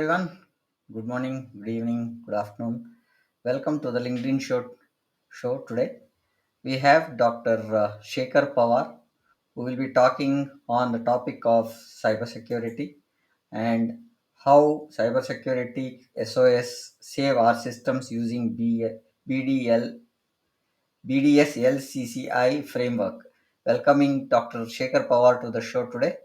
everyone. Good morning, good evening, good afternoon. Welcome to the LinkedIn show today. We have Dr. Shekhar Pawar who will be talking on the topic of cybersecurity and how cybersecurity SOS save our systems using BDSLCCI framework. Welcoming Dr. Shekhar Pawar to the show today.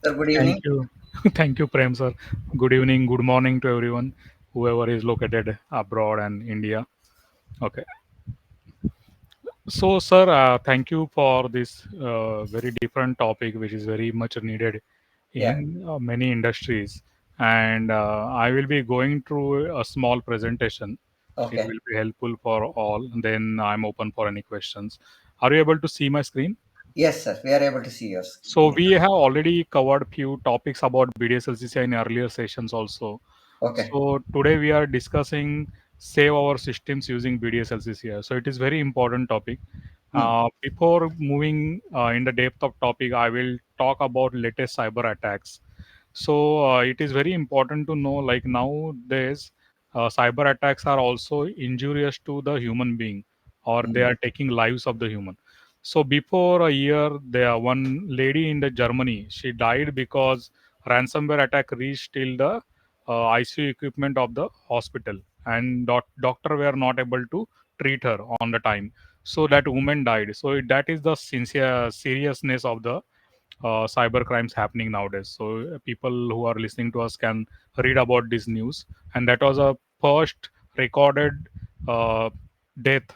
Sir, good Thank evening. you. Thank you, Prem sir. Good evening, good morning to everyone, whoever is located abroad and India. Okay. So, sir, thank you for this very different topic, which is very much needed Yeah, in many industries. And I will be going through a small presentation. It okay. will be helpful for all. Then I'm open for any questions. Are you able to see my screen? Yes, sir. We are able to see your So screen. we have already covered few topics about BDSLCCI in earlier sessions also. Okay. So today we are discussing save our systems using BDSLCCI. So it is very important topic. Hmm. Before moving in the depth of topic, I will talk about latest cyber attacks. So it is very important to know, like nowadays, cyber attacks are also injurious to the human being, or they Hmm. are taking lives of the human. So before a year, there one lady in the Germany, she died because ransomware attack reached till the ICU equipment of the hospital, and doctor were not able to treat her on the time. So that woman died. So that is the sincere seriousness of the cyber crimes happening nowadays. So people who are listening to us can read about this news, and that was a first recorded uh, death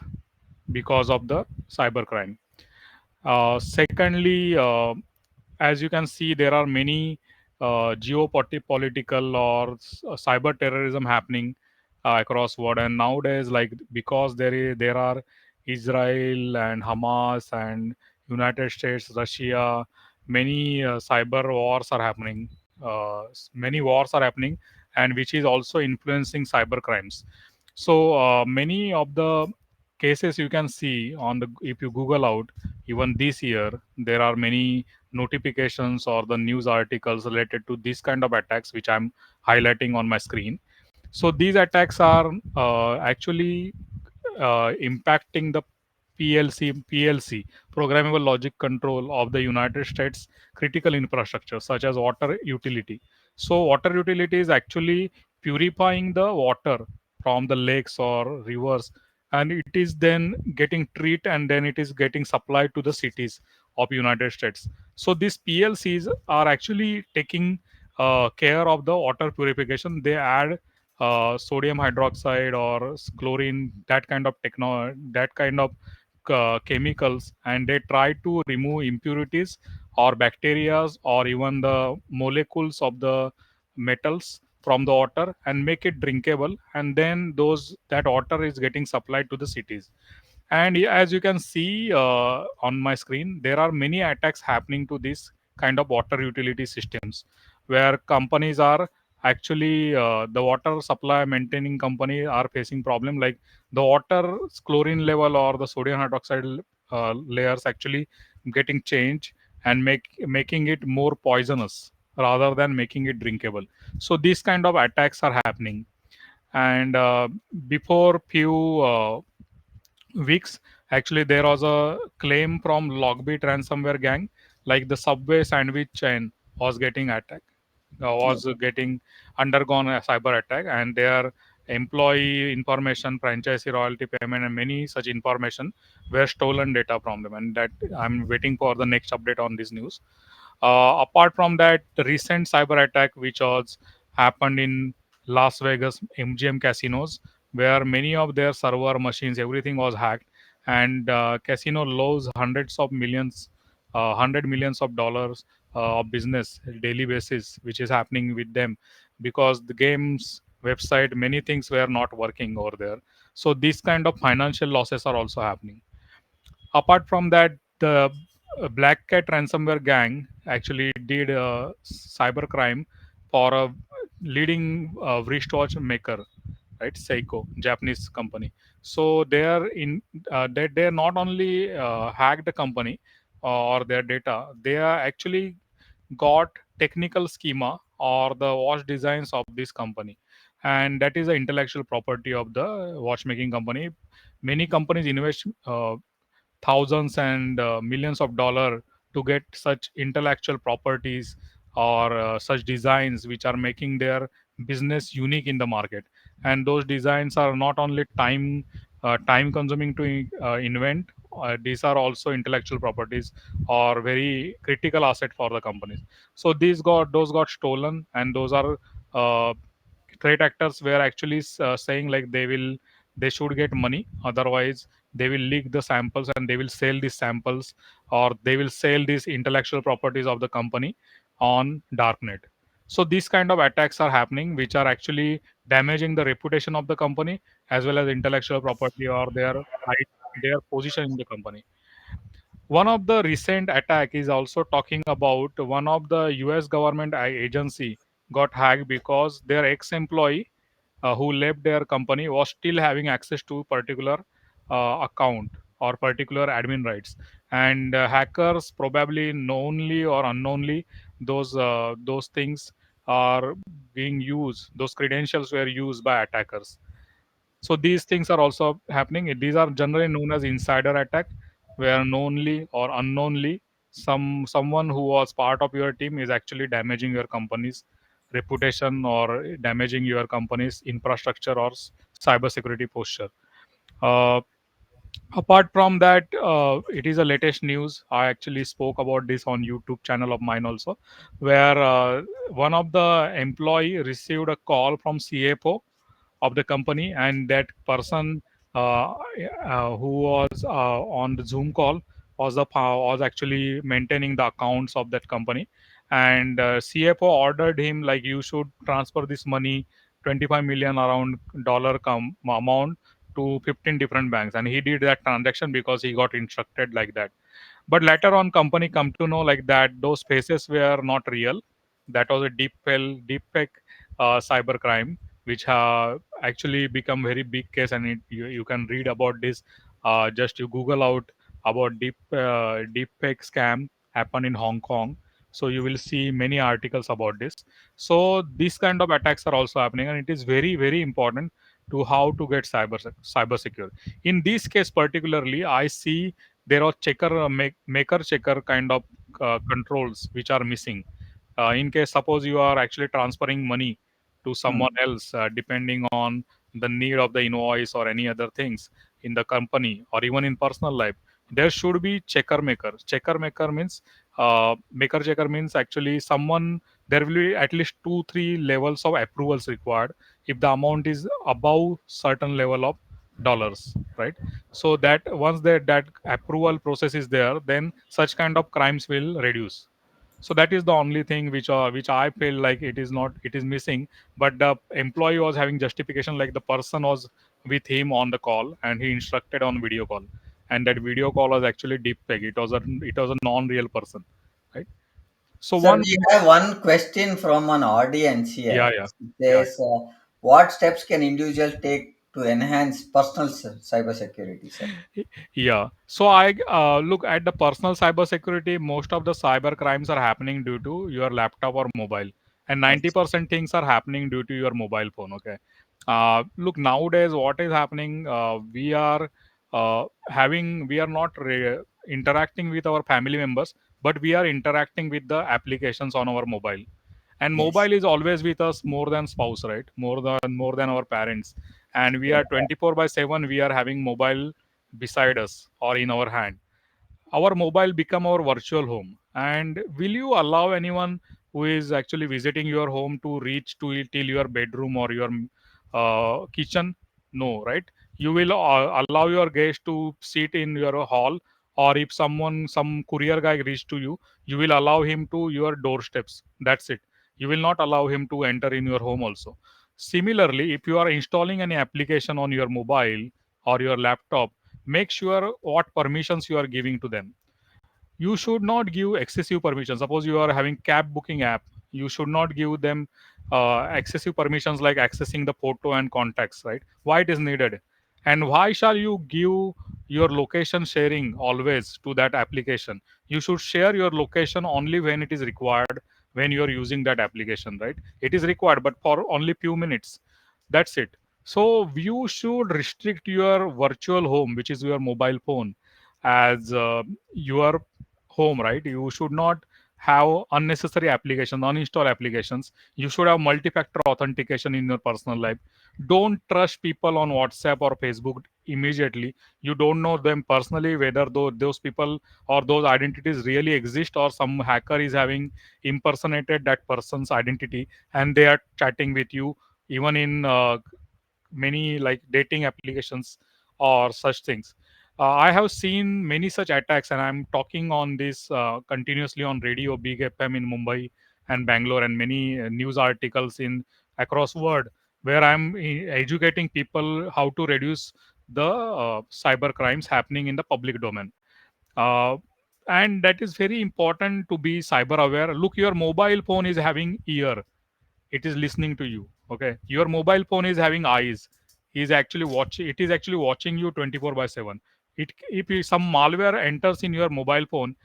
because of the cyber crime. Secondly, as you can see, there are many geopolitical or cyber terrorism happening across world, and nowadays, like because there are Israel and Hamas and United States, Russia, many cyber wars are happening. Many wars are happening, and which is also influencing cyber crimes. So many of the cases you can see on the if you Google out, even this year there are many notifications or the news articles related to this kind of attacks which I'm highlighting on my screen. So these attacks are actually impacting the PLC, programmable logic control of the United States critical infrastructure, such as water utility. So, water utility is actually purifying the water from the lakes or rivers, and it is then getting treated and then it is getting supplied to the cities of United States. So, these PLCs are actually taking care of the water purification. They add sodium hydroxide or chlorine, that kind of chemicals, and they try to remove impurities or bacteria or even the molecules of the metals from the water and make it drinkable, and then those that water is getting supplied to the cities. And as you can see on my screen, there are many attacks happening to this kind of water utility systems, where companies are actually the water supply maintaining company are facing problem, like the water chlorine level or the sodium hydroxide layers actually getting changed and making it more poisonous rather than making it drinkable. So these kind of attacks are happening. And before few weeks, actually there was a claim from Logbit ransomware gang, like the Subway sandwich chain was getting attacked, was getting undergone a cyber attack, and their employee information, franchisee royalty payment, and many such information were stolen data from them. And that I'm waiting for the next update on this news. Apart from that, the recent cyber attack which was happened in Las Vegas MGM casinos, where many of their server machines, everything was hacked, and casino lost hundred millions of dollars of business daily basis, which is happening with them because the games website, many things were not working over there. So these kind of financial losses are also happening. Apart from that, the Black Cat ransomware gang actually did cyber crime for a leading wristwatch maker, right? Seiko, Japanese company. So they not only hacked the company or their data, they are actually got technical schema or the watch designs of this company, and that is the intellectual property of the watchmaking company. Many companies invest thousands and millions of dollars to get such intellectual properties or such designs which are making their business unique in the market. And those designs are not only time consuming to invent, these are also intellectual properties or very critical asset for the companies. So those got stolen, and those are uh, threat actors were actually saying like they should get money, otherwise they will leak the samples and they will sell these samples, or they will sell these intellectual properties of the company on darknet. So these kind of attacks are happening which are actually damaging the reputation of the company as well as intellectual property or their position in the company. One of the recent attack is also talking about one of the US government agency got hacked because their ex-employee who left their company was still having access to particular account or particular admin rights. And hackers, probably knowingly or unknowingly, those things are being used, those credentials were used by attackers. So these things are also happening. These are generally known as insider attack, where knowingly or unknowingly someone who was part of your team is actually damaging your company's reputation or damaging your company's infrastructure or cybersecurity posture. Uh, Apart from that, it is a latest news. I actually spoke about this on YouTube channel of mine also, where one of the employee received a call from CFO of the company, and that person who was on the Zoom call was actually maintaining the accounts of that company. And CFO ordered him like, you should transfer this money, 25 million around amount, to 15 different banks, and he did that transaction because he got instructed like that. But later on, company come to know like that those faces were not real. That was a deep fake cyber crime, which actually become very big case, and you can read about this. Just you Google out about deep fake scam happen in Hong Kong. So you will see many articles about this. So these kind of attacks are also happening, and it is very important to how to get cyber secure. In this case particularly, I see there are maker checker kind of controls which are missing. In case suppose you are actually transferring money to someone Hmm. else, depending on the need of the invoice or any other things in the company or even in personal life, there should be checker maker means maker checker means actually someone, there will be at least 2 3 levels of approvals required if the amount is above certain level of dollars, right? So that once that approval process is there, then such kind of crimes will reduce. So that is the only thing which I feel like it is missing. But the employee was having justification like the person was with him on the call and he instructed on video call, and that video call was actually deep fake. It was a non-real person, right? So Sir, one we have one question from an audience yeah here. yeah It yeah says, what steps can individuals take to enhance personal cybersecurity, sir? Yeah. So I look at the personal cyber security. Most of the cyber crimes are happening due to your laptop or mobile, and Yes. 90% things are happening due to your mobile phone. Okay. Look, nowadays what is happening? We are not interacting with our family members, but we are interacting with the applications on our mobile. And Yes. mobile is always with us more than spouse, right? More than our parents. And we Yeah. are 24/7. We are having mobile beside us or in our hand. Our mobile become our virtual home. And will you allow anyone who is actually visiting your home to reach to till your bedroom or your kitchen? No, right? You will allow your guest to sit in your hall, or if some courier guy reach to you, you will allow him to your doorsteps. That's it. You will not allow him to enter in your home also. Similarly, if you are installing any application on your mobile or your laptop, make sure what permissions you are giving to them. You should not give excessive permissions. Suppose you are having cab booking app, you should not give them excessive permissions like accessing the photo and contacts, right? Why it is needed? And why shall you give your location sharing always to that application? You should share your location only when it is required, when you are using that application, right? It is required, but for only few minutes. That's it. So you should restrict your virtual home, which is your mobile phone, as your home, right? You should not have unnecessary applications, uninstall applications. You should have multi-factor authentication in your personal life. Don't trust people on WhatsApp or Facebook immediately. You don't know them personally, whether those people or those identities really exist, or some hacker is having impersonated that person's identity and they are chatting with you, even in many like dating applications or such things. I have seen many such attacks, and I'm talking on this continuously on radio Big FM in Mumbai and Bangalore, and many news articles in across world, where I'm educating people how to reduce the cyber crimes happening in the public domain. Uh, and that is very important to be cyber aware. Look, your mobile phone is having ear, it is listening to you. Okay, your mobile phone is having eyes, is actually watching, it is actually watching you 24 by 7. It, if some malware enters in your mobile phone,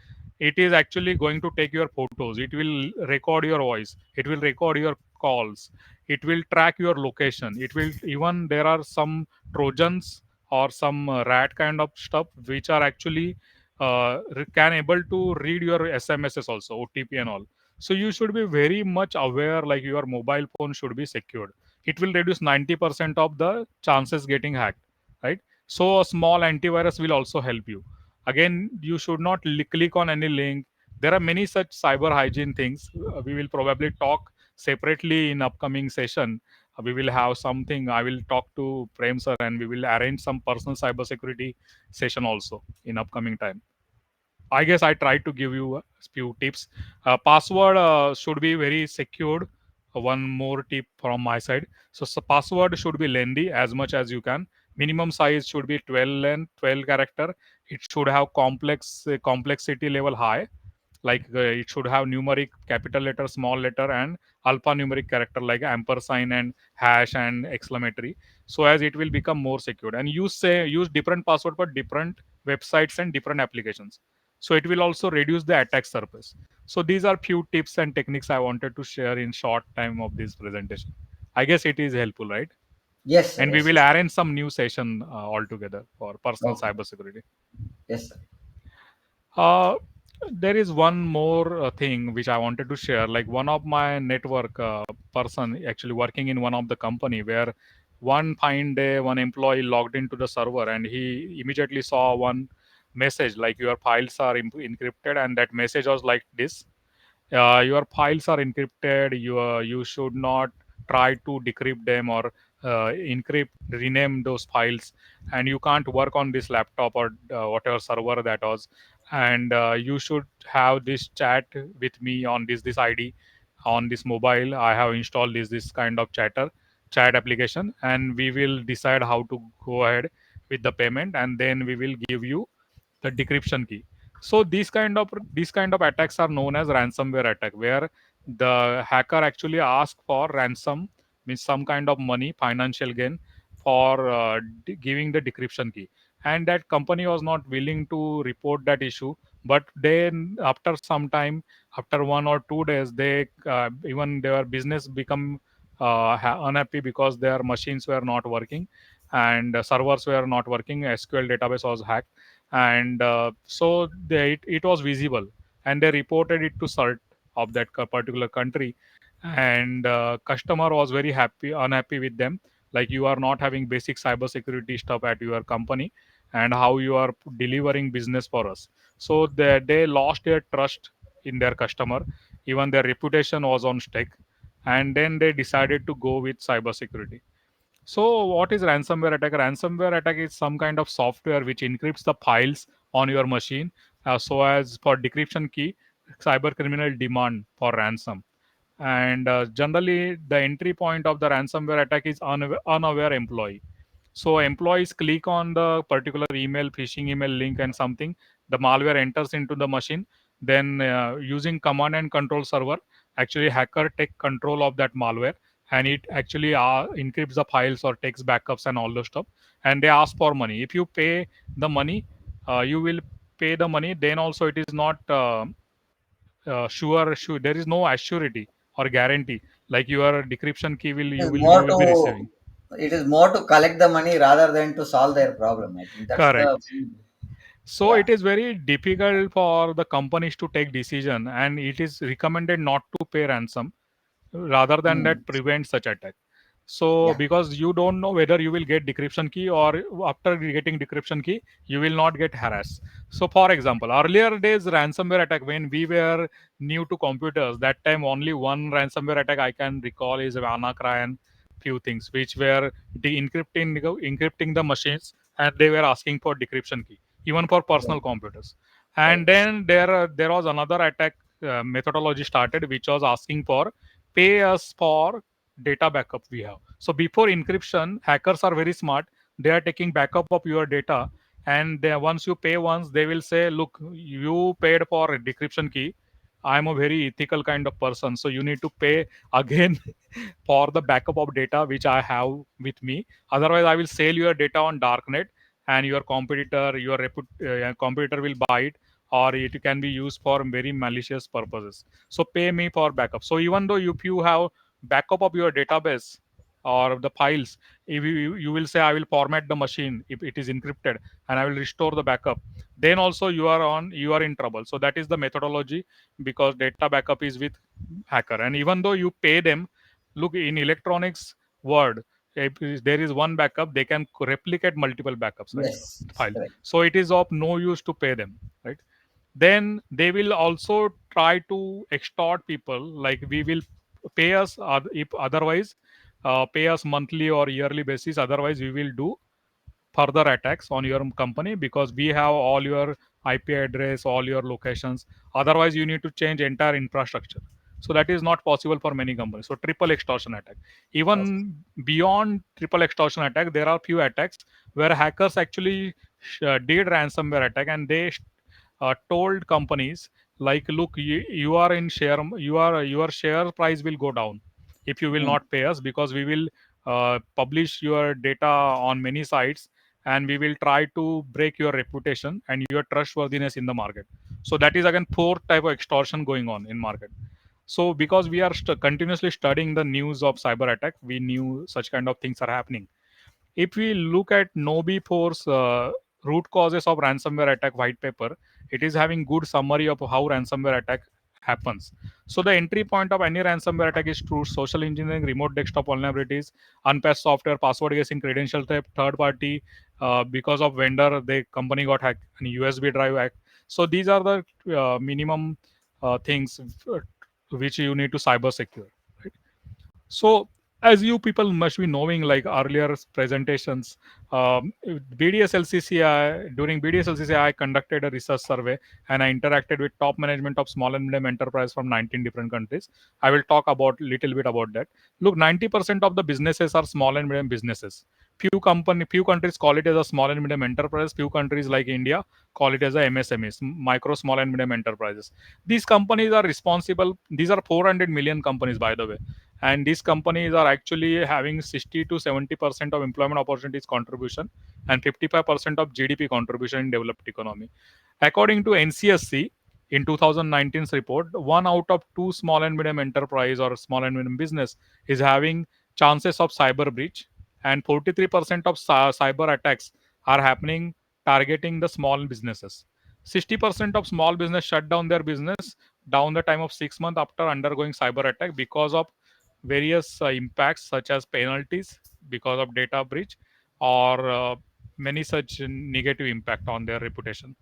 it is actually going to take your photos, it will record your voice, it will record your calls, it will track your location, it will even, there are some trojans or some rat kind of stuff which are actually can able to read your SMSs also, OTP and all. So you should be very much aware, like your mobile phone should be secured. It will reduce 90% of the chances getting hacked, right? So a small antivirus will also help you. Again, you should not click on any link. There are many such cyber hygiene things. We will probably talk separately in upcoming session. We will have something. I will talk to Prem sir, and we will arrange some personal cybersecurity session also in upcoming time. I guess I tried to give you a few tips. Password should be very secured. One more tip from my side. So password should be lengthy as much as you can. Minimum size should be 12 length, 12 character. It should have complexity level high, like it should have numeric, capital letter, small letter, and alphanumeric character like ampersand and hash and exclamatory, so as it will become more secure. And use different password for different websites and different applications, so it will also reduce the attack surface. So these are few tips and techniques I wanted to share in short time of this presentation. I guess it is helpful, right? Yes, sir. And we Yes, will yes. arrange some new session altogether for personal Okay. cybersecurity. Yes, sir. Uh, there is one more thing which I wanted to share. Like one of my network person actually working in one of the company, where one fine day one employee logged into the server and he immediately saw one message like your files are encrypted, and that message was like this: your files are encrypted, you should not try to decrypt them or encrypt, rename those files, and you can't work on this laptop or whatever server that was. And you should have this chat with me on this ID, on this mobile. I have installed this kind of chat application, and we will decide how to go ahead with the payment, and then we will give you the decryption key. So these kind of attacks are known as ransomware attack, where the hacker actually asks for ransom, means some kind of money, financial gain, for giving the decryption key. And that company was not willing to report that issue, but then after some time, after 1 or 2 days, they even their business become unhappy because their machines were not working, and servers were not working, SQL database was hacked, and it was visible, and they reported it to CERT of that particular country. And customer was very unhappy with them, like you are not having basic cybersecurity stuff at your company, and how you are delivering business for us. So they lost their trust in their customer, even their reputation was on stake, and then they decided to go with cybersecurity. So, what is ransomware attack? Ransomware attack is some kind of software which encrypts the files on your machine, so as for decryption key, cyber criminal demand for ransom. And generally, the entry point of the ransomware attack is unaware employee. So employees click on the particular email, phishing email link, and something. The malware enters into the machine. Then, using command and control server, actually hacker take control of that malware, and it actually encrypts the files or takes backups and all those stuff. And they ask for money. If you pay the money, you will pay the money. Then also it is not sure. There is no assurity or guarantee like your decryption key will It is you more will be receiving. to collect the money rather than to solve their problem. I think that's the Correct. So yeah. it is very difficult for the companies to take decision, and it is recommended not to pay ransom rather than Hmm. that prevent such attack. So Yeah. because you don't know whether you will get decryption key, or after getting decryption key you will not get harassed. So for example, earlier days ransomware attack, when we were new to computers, that time only one ransomware attack I can recall is WannaCry and few things which were encrypting the machines, and they were asking for decryption key even for Right. personal computers. And Right. then there was another attack methodology started which was asking for pay us for data backup we have. So before encryption, hackers are very smart. They are taking backup of your data, and once you pay once, they will say, "Look, you paid for a decryption key. I am a very ethical kind of person, so you need to pay again for the backup of data which I have with me. Otherwise, I will sell your data on darknet, and your competitor will buy it, or it can be used for very malicious purposes. So pay me for backup." So even though if you have backup of your database or the files, if you will say, I will format the machine if it is encrypted, and I will restore the backup, then also you are in trouble. So that is the methodology, because data backup is with hacker. And even though you pay them, look, in electronics world, if there is one backup, they can replicate multiple backups, right? Yes. File. Correct. So it is of no use to pay them, right? Then they will also try to extort people, like, we will pay us if otherwise, pay us monthly or yearly basis, otherwise we will do further attacks on your company, because we have all your IP address, all your locations. Otherwise, you need to change entire infrastructure. So that is not possible for many companies. So triple extortion attack. Okay. Even beyond triple extortion attack, there are few attacks where hackers actually did ransomware attack, and they told companies like, look, you are in share, your share price will go down if you will Hmm. not pay us, because we will publish your data on many sites, and we will try to break your reputation and your trustworthiness in the market. So that is again fourth type of extortion going on in market. So because we are continuously studying the news of cyber attack, we knew such kind of things are happening. If we look at Nobi4's root causes of ransomware attack white paper, it is having good summary of how ransomware attack happens. So the entry point of any ransomware attack is through social engineering, remote desktop vulnerabilities, unpatched software, password guessing, credential theft, third party, because of vendor, the company got hacked, and USB drive hacked. So these are the minimum things which you need to cyber secure. Right? So, as you people must be knowing, like earlier presentations, BDSLCCI, during BDSLCCI, I conducted a research survey, and I interacted with top management of small and medium enterprise from 19 different countries. I will talk about little bit about that. Look, 90% of the businesses are small and medium businesses. Few countries call it as a small and medium enterprise. Few countries like India call it as a MSMEs, micro, small and medium enterprises. These companies are responsible. These are 400 million companies, by the way, and these companies are actually having 60 to 70% of employment opportunities contribution, and 55% of GDP contribution in developed economy. According to NCSC, in 2019's report, one out of two small and medium enterprise or small and medium business is having chances of cyber breach, and 43% of cyber attacks are happening targeting the small businesses. 60% of small business shut down their business down the time of 6 months after undergoing cyber attack, because of various impacts such as penalties because of data breach, or many such negative impact on their reputation.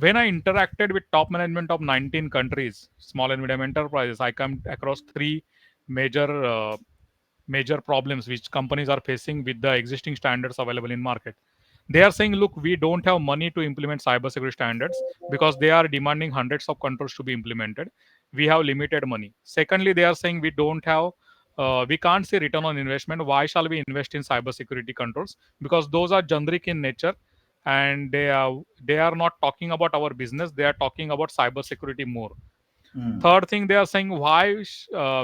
When I interacted with top management of 19 countries, small and medium enterprises, I come across three major major problems which companies are facing with the existing standards available in market. They are saying, look, we don't have money to implement cybersecurity standards because they are demanding hundreds of controls to be implemented. We have limited money. Secondly, they are saying we can't see return on investment. Why shall we invest in cybersecurity controls? Because those are generic in nature, and they are not talking about our business. They are talking about cybersecurity more. Hmm. Third thing, they are saying, why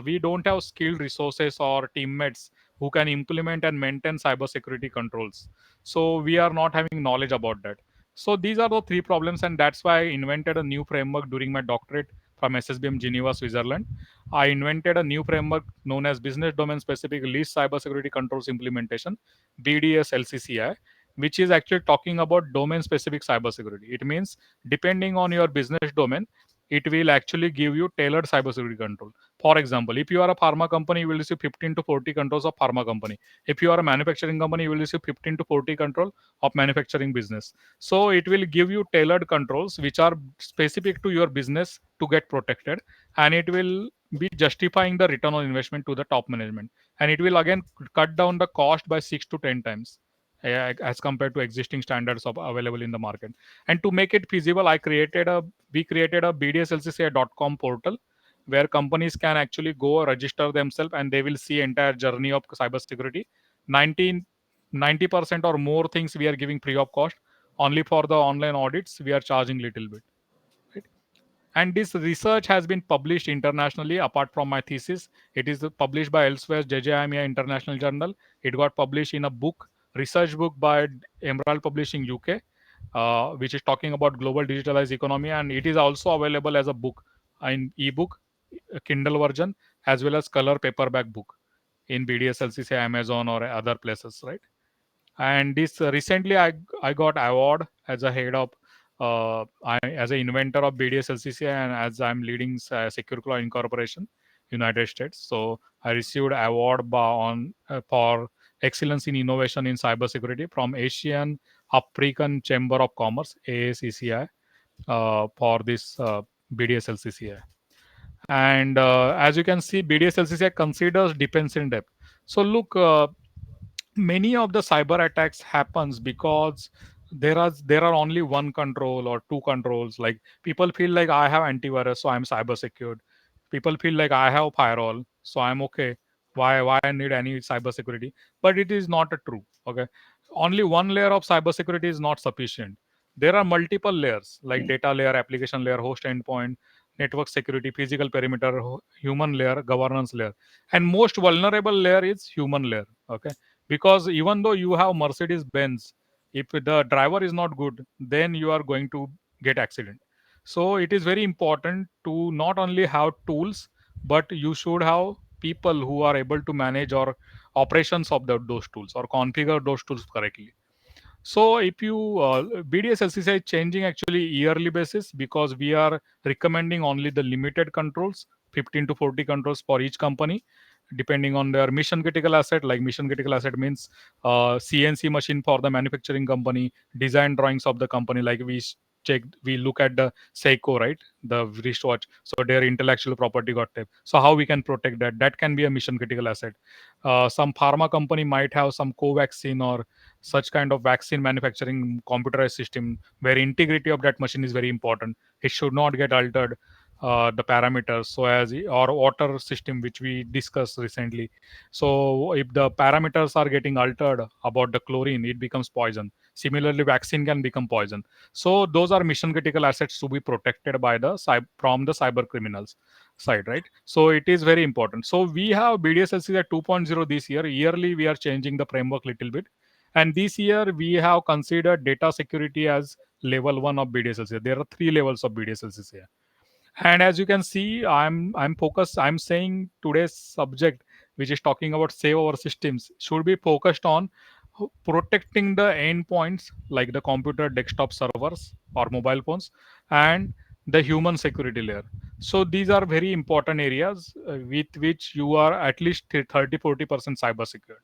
we don't have skilled resources or teammates who can implement and maintain cybersecurity controls. So we are not having knowledge about that. So these are the three problems, and that's why I invented a new framework during my doctorate, from SSBM Geneva, Switzerland. I invented a new framework known as Business Domain Specific Least Cybersecurity Controls Implementation, BDSLCCI, which is actually talking about domain specific cybersecurity. It means depending on your business domain, it will actually give you tailored cybersecurity control. For example, if you are a pharma company, you will receive 15 to 40 controls of pharma company. If you are a manufacturing company, you will receive 15 to 40 control of manufacturing business. So it will give you tailored controls which are specific to your business to get protected, and it will be justifying the return on investment to the top management, and it will again cut down the cost by 6 to 10 times as compared to existing standards of available in the market. And to make it feasible, we created a bdslcci.com portal where companies can actually go register themselves, and they will see entire journey of cybersecurity. 19 90% or more things we are giving free of cost. Only for the online audits we are charging little bit, right? And this research has been published internationally. Apart from my thesis, it is published by elsewhere JJIMA International Journal. It got published in a book, research book by Emerald Publishing UK, which is talking about global digitalized economy, and it is also available as a book in ebook, Kindle version, as well as color paperback book in BDSLCC, Amazon, or other places, right? And this recently I got award as a head of as an inventor of BDSLCC, and as I'm leading Secure Cloud Incorporation, United States. So I received award for excellence in innovation in cybersecurity from Asian African Chamber of Commerce, AACCI, for this BDSLCCI. And as you can see, BDSLCCI considers defense in depth. So look, many of the cyber attacks happens because there are only one control or two controls. Like, people feel like I have antivirus, so I'm cyber secured. People feel like I have firewall, so I'm okay. Why I need any cyber security? But it is not a true. Okay, only one layer of cyber security is not sufficient. There are multiple layers like data layer, application layer, host endpoint, network security, physical perimeter, human layer, governance layer, and most vulnerable layer is human layer. Okay, because even though you have Mercedes Benz, if the driver is not good, then you are going to get accident. So it is very important to not only have tools, but you should have people who are able to manage or operations of those tools or configure those tools correctly. So if you BDSLCCI is changing actually yearly basis, because we are recommending only the limited controls, 15 to 40 controls for each company, depending on their mission critical asset. Like, mission critical asset means CNC machine for the manufacturing company, design drawings of the company. Like, we look at the Seiko, right? The wristwatch. So their intellectual property got taken. So how we can protect that? That can be a mission critical asset. Some pharma company might have some Covaxin or such kind of vaccine manufacturing computerized system where integrity of that machine is very important. It should not get altered, the parameters, so as or water system which we discussed recently. So if the parameters are getting altered about the chlorine, it becomes poison. Similarly, vaccine can become poison. So those are mission critical assets to be protected by the from the cyber criminals side, right? So it is very important. So we have BDSLC at 2.0 this year. Yearly we are changing the framework little bit, and this year we have considered data security as level 1 of BDSLC. There are three levels of BDSLC. And as you can see, I'm saying today's subject, which is talking about save our systems, should be focused on protecting the endpoints like the computer, desktop servers or mobile phones, and the human security layer. So these are very important areas with which you are at least 30-40% cyber secure,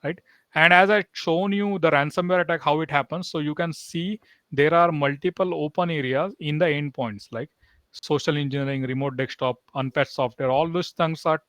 right? And as I shown you the ransomware attack, how it happens, so you can see there are multiple open areas in the endpoints, like social engineering, remote desktop, unpatched software. All those things are,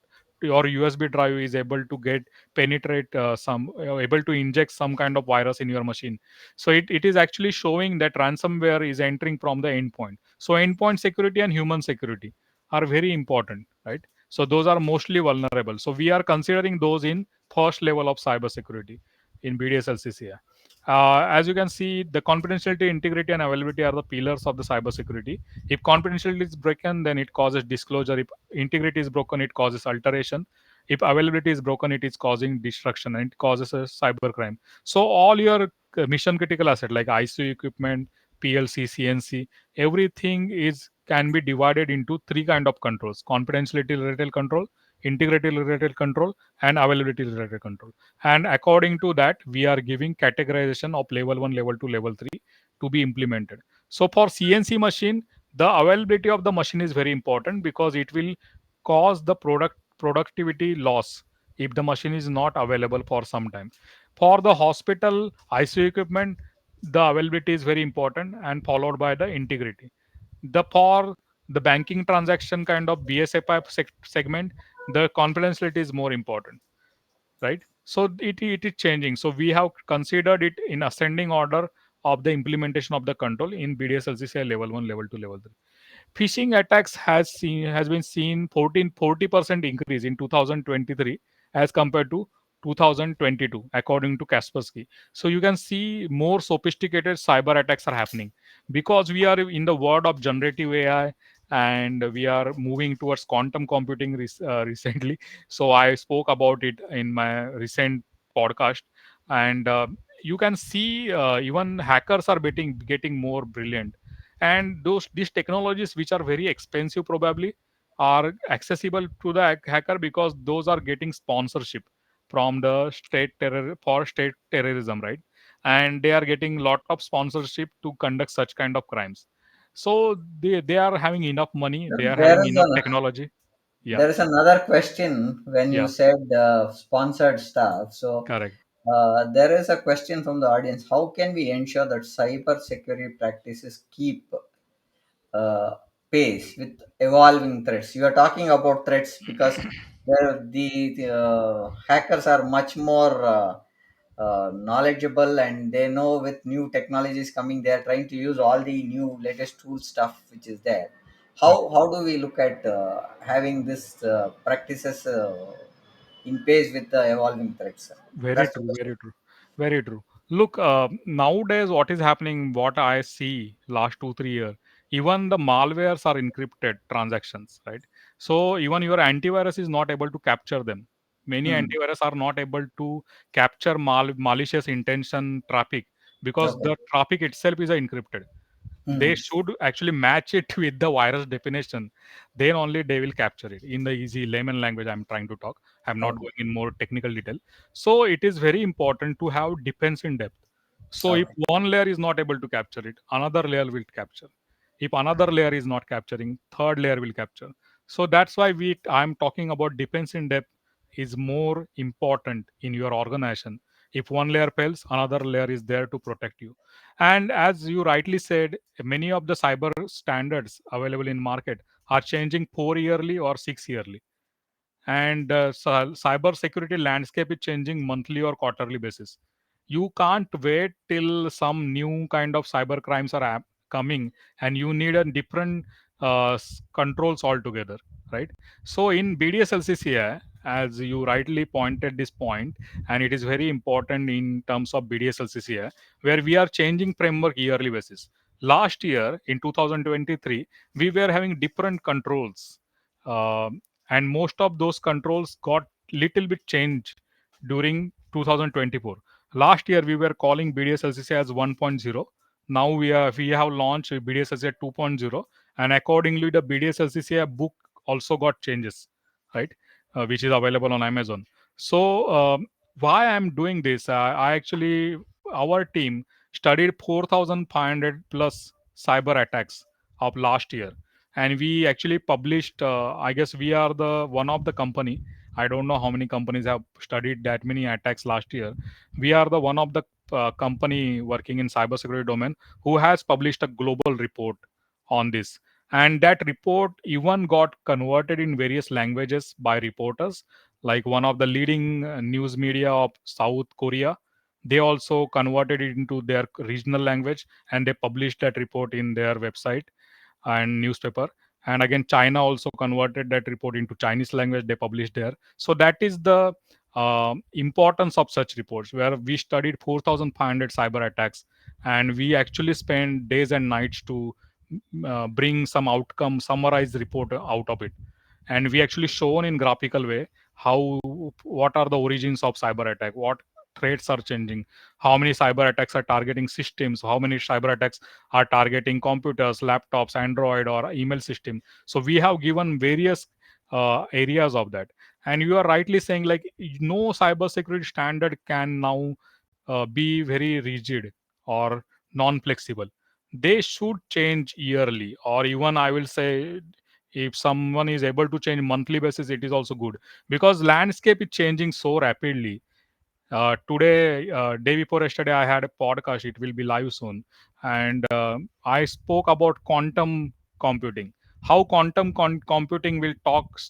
your USB drive is able to get penetrate able to inject some kind of virus in your machine. So it is actually showing that ransomware is entering from the endpoint. So endpoint security and human security are very important, right? So those are mostly vulnerable. So we are considering those in first level of cybersecurity in BDSLCCI. As you can see, the confidentiality, integrity, and availability are the pillars of the cybersecurity. If confidentiality is broken, then it causes disclosure. If integrity is broken, it causes alteration. If availability is broken, it is causing destruction and it causes a cybercrime. So all your mission critical asset like ICU equipment, PLC, CNC, everything is can be divided into three kind of controls: confidentiality related control, integrity related control, and availability related control. And according to that, we are giving categorization of level 1, level 2, level 3 to be implemented. So for CNC machine, the availability of the machine is very important because it will cause the productivity loss if the machine is not available for some time. For the hospital ICU equipment, the availability is very important and followed by the integrity. The for the banking transaction kind of BSFI segment, the confidentiality is more important, right? So it is changing. So we have considered it in ascending order of the implementation of the control in BDSLCCI level 1, level 2, level 3. Phishing attacks has been seen 40% increase in 2023 as compared to 2022 according to Kaspersky. So you can see more sophisticated cyber attacks are happening because we are in the world of generative AI, and we are moving towards quantum computing recently. So I spoke about it in my recent podcast, and you can see even hackers are getting more brilliant, and these technologies which are very expensive probably are accessible to the hacker because those are getting sponsorship from the state terrorism, right? And they are getting lot of sponsorship to conduct such kind of crimes. So they are having enough money, they are There having is enough a technology. Yeah, there is another question when you yeah, said sponsored stuff. So correct. there is a question from the audience: how can we ensure that cyber security practices keep uh, pace with evolving threats? You are talking about threats because the hackers are much more knowledgeable, and they know with new technologies coming, they are trying to use all the new latest tool stuff which is there. How do we look at having this practices in pace with the evolving threats? Very That's the true, question. very true, very true. Look, nowadays, what is happening, what I see last 2, 3 years, even the malwares are encrypted transactions, right? So even your antivirus is not able to capture them. Many Hmm. antivirus are not able to capture malicious intention traffic because Okay. the traffic itself is encrypted. They Hmm. should actually match it with the virus definition, then only they will capture it. In the easy layman language I'm trying to talk, I'm not Okay. going in more technical detail. So it is very important to have defense in depth. So if Okay. one layer is not able to capture it, another layer will capture. If another layer is not capturing, third layer will capture. So that's why we I'm talking about defense in depth is more important in your organization. If one layer fails, another layer is there to protect you. And as you rightly said, many of the cyber standards available in market are changing 4 yearly or 6 yearly, and cyber security landscape is changing monthly or quarterly basis. You can't wait till some new kind of cyber crimes are coming, and you need a different controls altogether, right? So in BDSLCCI, as you rightly pointed this point, and it is very important in terms of BDSLCCI, where we are changing framework yearly basis. Last year in 2023, we were having different controls, and most of those controls got little bit changed during 2024. Last year we were calling BDSLCC as 1.0. Now we have launched BDSLCC 2.0, and accordingly the BDSLCC book also got changes, right? Which is available on Amazon. So why I'm doing this, I actually, our team studied 4,500 plus cyber attacks of last year, and we actually published, I guess we are the one of the company, I don't know how many companies have studied that many attacks last year. We are the one of the company working in cybersecurity domain who has published a global report on this, and that report even got converted in various languages by reporters, like one of the leading news media of South Korea. They also converted it into their regional language, and they published that report in their website and newspaper. And again, China also converted that report into Chinese language, they published there. So that is the importance of such reports, where we studied 4,500 cyber attacks, and we actually spent days and nights to bring some outcome summarized report out of it. And we actually shown in graphical way how, what are the origins of cyber attack, what threats are changing, how many cyber attacks are targeting systems, how many cyber attacks are targeting computers, laptops, Android, or email system. So we have given various areas of that. And you are rightly saying, like, no cybersecurity standard can now be very rigid or non-flexible. They should change yearly, or even I will say, if someone is able to change monthly basis, it is also good, because landscape is changing so rapidly. Today, day before yesterday, I had a podcast. It will be live soon, and I spoke about quantum computing. How quantum computing will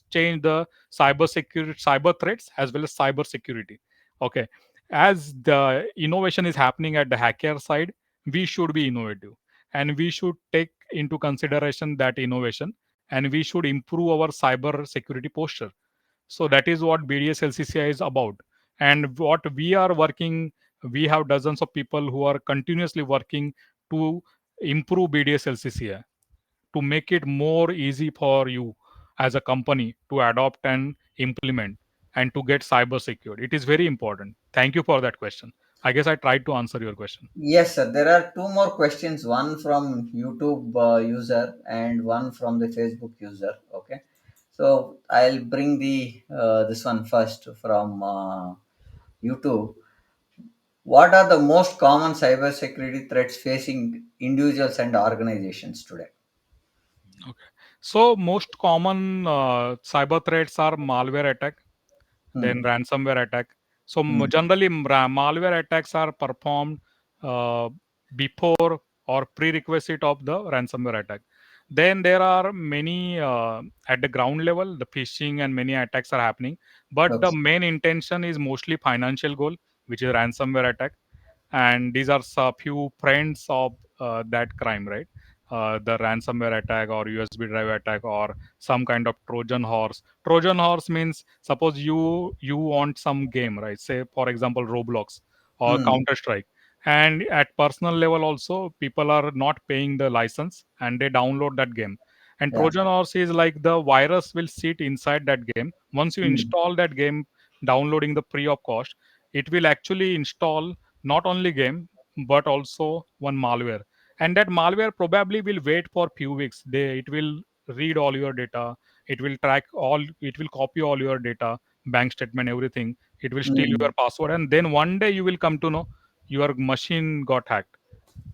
change the cyber security, cyber threats, as well as cyber security. Okay, as the innovation is happening at the hacker side, we should be innovative, and we should take into consideration that innovation, and we should improve our cyber security posture. So that is what BDSLCCI is about. And what we are working, we have dozens of people who are continuously working to improve BDSLCCI, to make it more easy for you as a company to adopt and implement and to get cyber secured. It is very important. Thank you for that question. I guess I tried to answer your question. Yes, sir. There are two more questions, one from YouTube user and one from the Facebook user. Okay. So I'll bring the this one first from YouTube. What are the most common cybersecurity threats facing individuals and organizations today? Okay. So most common cyber threats are malware attack, then Hmm. ransomware attack. So Hmm. generally, malware attacks are performed uh, before or prerequisite of the ransomware attack. Then there are many at the ground level, the phishing and many attacks are happening. But the Okay. main intention is mostly financial goal, which is ransomware attack. And these are a few friends of that crime, right? The ransomware attack or USB drive attack or some kind of Trojan horse. Trojan horse means, suppose you want some game, right? Say for example Roblox or Hmm. Counter Strike, and at personal level also people are not paying the license and they download that game. And Yeah. Trojan horse is like the virus will sit inside that game. Once you Hmm. install that game, downloading the free of cost, it will actually install not only game but also one malware. And that malware probably will wait for few weeks. It will read all your data, it will track all, it will copy all your data, bank statement, everything. It will steal Hmm. your password, and then one day you will come to know your machine got hacked.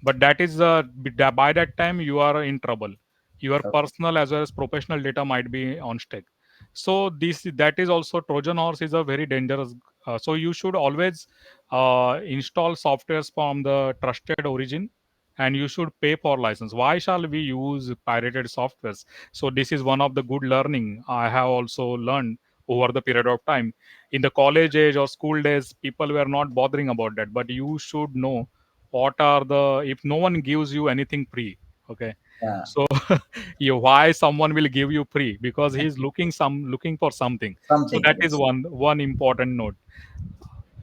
But that is by that time you are in trouble. Your Okay. personal as well as professional data might be on stake. So this, that is also, Trojan horse is a very dangerous. So you should always install softwares from the trusted origin, and you should pay for license. Why shall we use pirated softwares? So this is one of the good learning I have also learned over the period of time. In the college age or school days, people were not bothering about that, but you should know what are the, if no one gives you anything free. Okay, Yeah. so why someone will give you free? Because he's looking for something. So Something. that is Yes. one important note.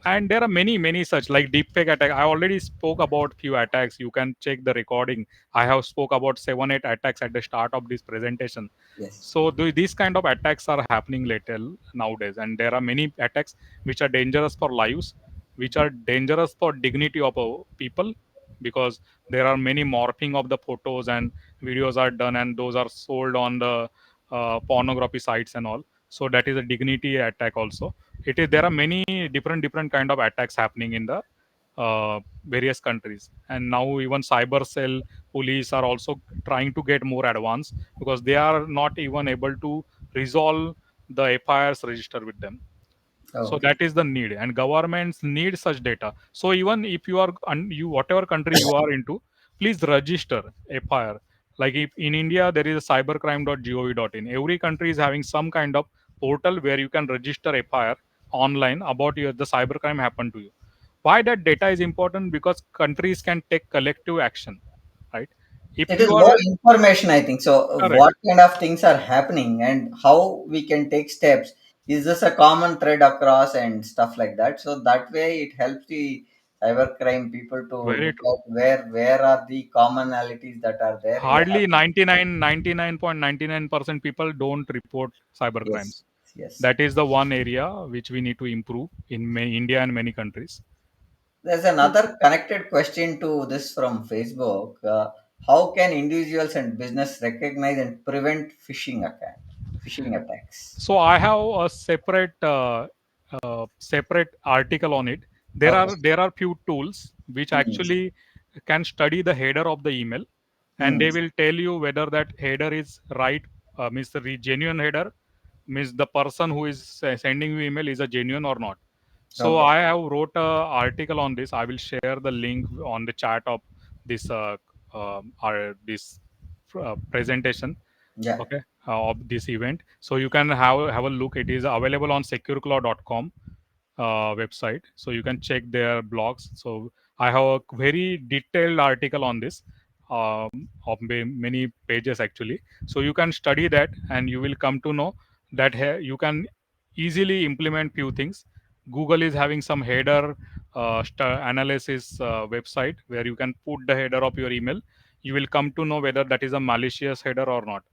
And there are many such, like deepfake attack. I already spoke about few attacks. You can check the recording. I have spoke about 7 8 attacks at the start of this presentation. Yes. So these kind of attacks are happening later nowadays, and there are many attacks which are dangerous for lives, which are dangerous for dignity of people, because there are many morphing of the photos and videos are done, and those are sold on the pornography sites and all. So that is a dignity attack also. It is, there are many different kind of attacks happening in the various countries. And now even cyber cell police are also trying to get more advanced, because they are not even able to resolve the FIRs register with them. So Okay. that is the need, and governments need such data. So even if you are you, whatever country you are into, please register FIR. Like if in India there is a cybercrime.gov.in, every country is having some kind of portal where you can register FIR online about your, the cybercrime happened to you. Why that data is important? Because countries can take collective action, right? If It is you are more information, I think. So, correct, what kind of things are happening and how we can take steps? Is this a common thread across and stuff like that? So that way, it helps the cybercrime people to very look true. at where are the commonalities that are there in the Hardly 99.99% people don't report cyber yes, crimes. yes, That is the one area which we need to improve in India and many countries. There's another connected question to this from Facebook. How can individuals and business recognize and prevent phishing attacks? So I have a separate article on it. Okay. There are few tools which Hmm. actually can study the header of the email, and Hmm. they will tell you whether that header is right, means the genuine header, means the person who is sending you email is a genuine or not. So Okay. I have wrote a article on this. I will share the link on the chat of this this presentation, Yeah. okay, of this event. So you can have a look. It is available on secureclaw.com website, so you can check their blogs. So I have a very detailed article on this, of many pages actually. So you can study that, and you will come to know that you can easily implement few things. Google is having some header analysis website where you can put the header of your email. You will come to know whether that is a malicious header or not.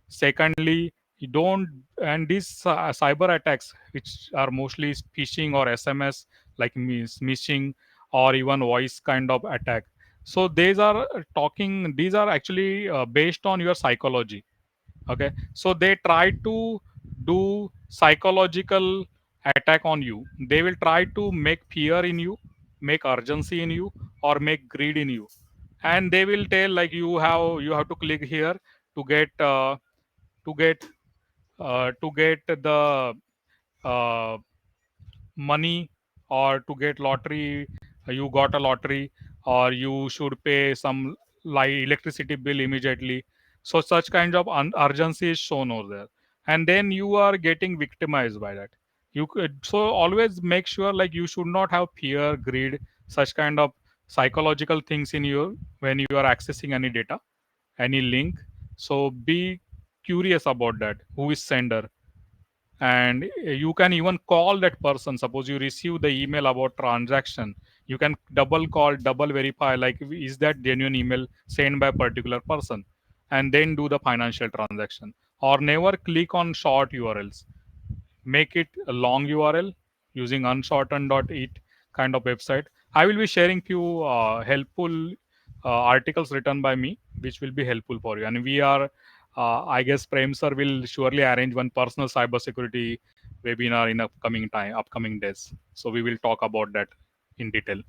Secondly, you don't, and these cyber attacks, which are mostly phishing or SMS, like smishing or even voice kind of attack. So these are actually based on your psychology. Okay, so they try to do psychological attack on you. They will try to make fear in you, make urgency in you, or make greed in you, and they will tell like you have to click here to to get to get the uh, money, or to get lottery. You got a lottery, or you should pay some electricity bill immediately. So such kind of urgency is shown over there, and then you are getting victimized by that. You could, so always make sure like you should not have fear, greed, such kind of psychological things in you when you are accessing any data, any link. So be curious about that, who is sender, and you can even call that person. Suppose you receive the email about transaction, you can double call, double verify, like is that genuine email sent by a particular person, and then do the financial transaction. Or never click on short urls, make it a long URL using unshortened.it kind of website. I will be sharing few helpful articles written by me, which will be helpful for you. And we are, I guess, Prem sir will surely arrange one personal cybersecurity webinar in upcoming days. So we will talk about that in detail.